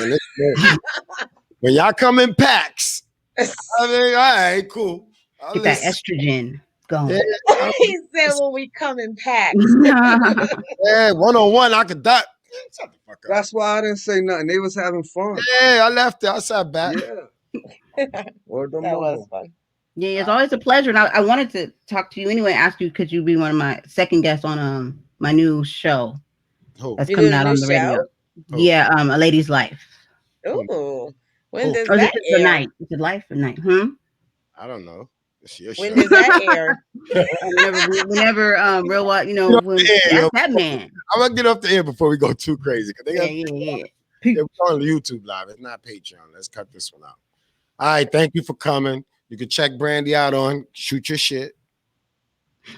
when y'all come in packs, I mean, all right, cool. Get that estrogen. Yeah. He said when we come in packs. Yeah, one-on-one, I could die. Shut the fuck up. That's why I didn't say nothing. They was having fun. Yeah, I left it. I sat back. Yeah. That was fun. Yeah, it's always a pleasure. And I wanted to talk to you anyway, ask you, could you be one of my second guests on my new show that's coming out on the radio? Yeah, A Lady's Life. Ooh. When does that air? The night. Is it life or night? I don't know. When does that air? whenever Real What, you know, when that's that man. I'm gonna get off the air before we go too crazy. Yeah. We're on YouTube Live. It's not Patreon. Let's cut this one out. All right, thank you for coming. You can check Brandy out on Shoot Your Shit.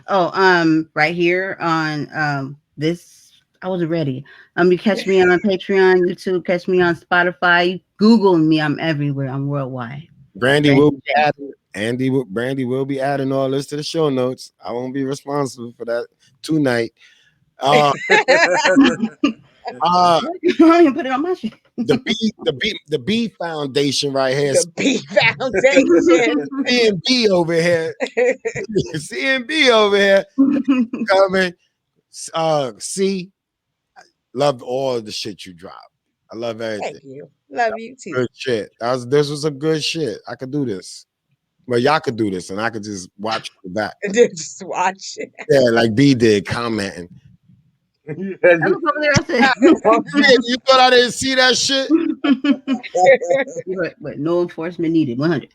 Oh, right here on this. I wasn't ready. You catch me on Patreon, YouTube, catch me on Spotify. Google me. I'm everywhere. I'm worldwide. Brandy will be adding. Brandy will be adding all this to the show notes. I won't be responsible for that tonight. I didn't put it on my shit. The B Foundation right here. The B Foundation. CNB over here. CNB over here. Coming. C. Love all the shit you drop. I love everything. Thank you. Love you too. Good shit. This was a good shit. I could do this. Well, y'all could do this, and I could just watch the back. Just watch it. Yeah, like B did, commenting. I was over there. I said, You thought I didn't see that shit? but no enforcement needed. 100.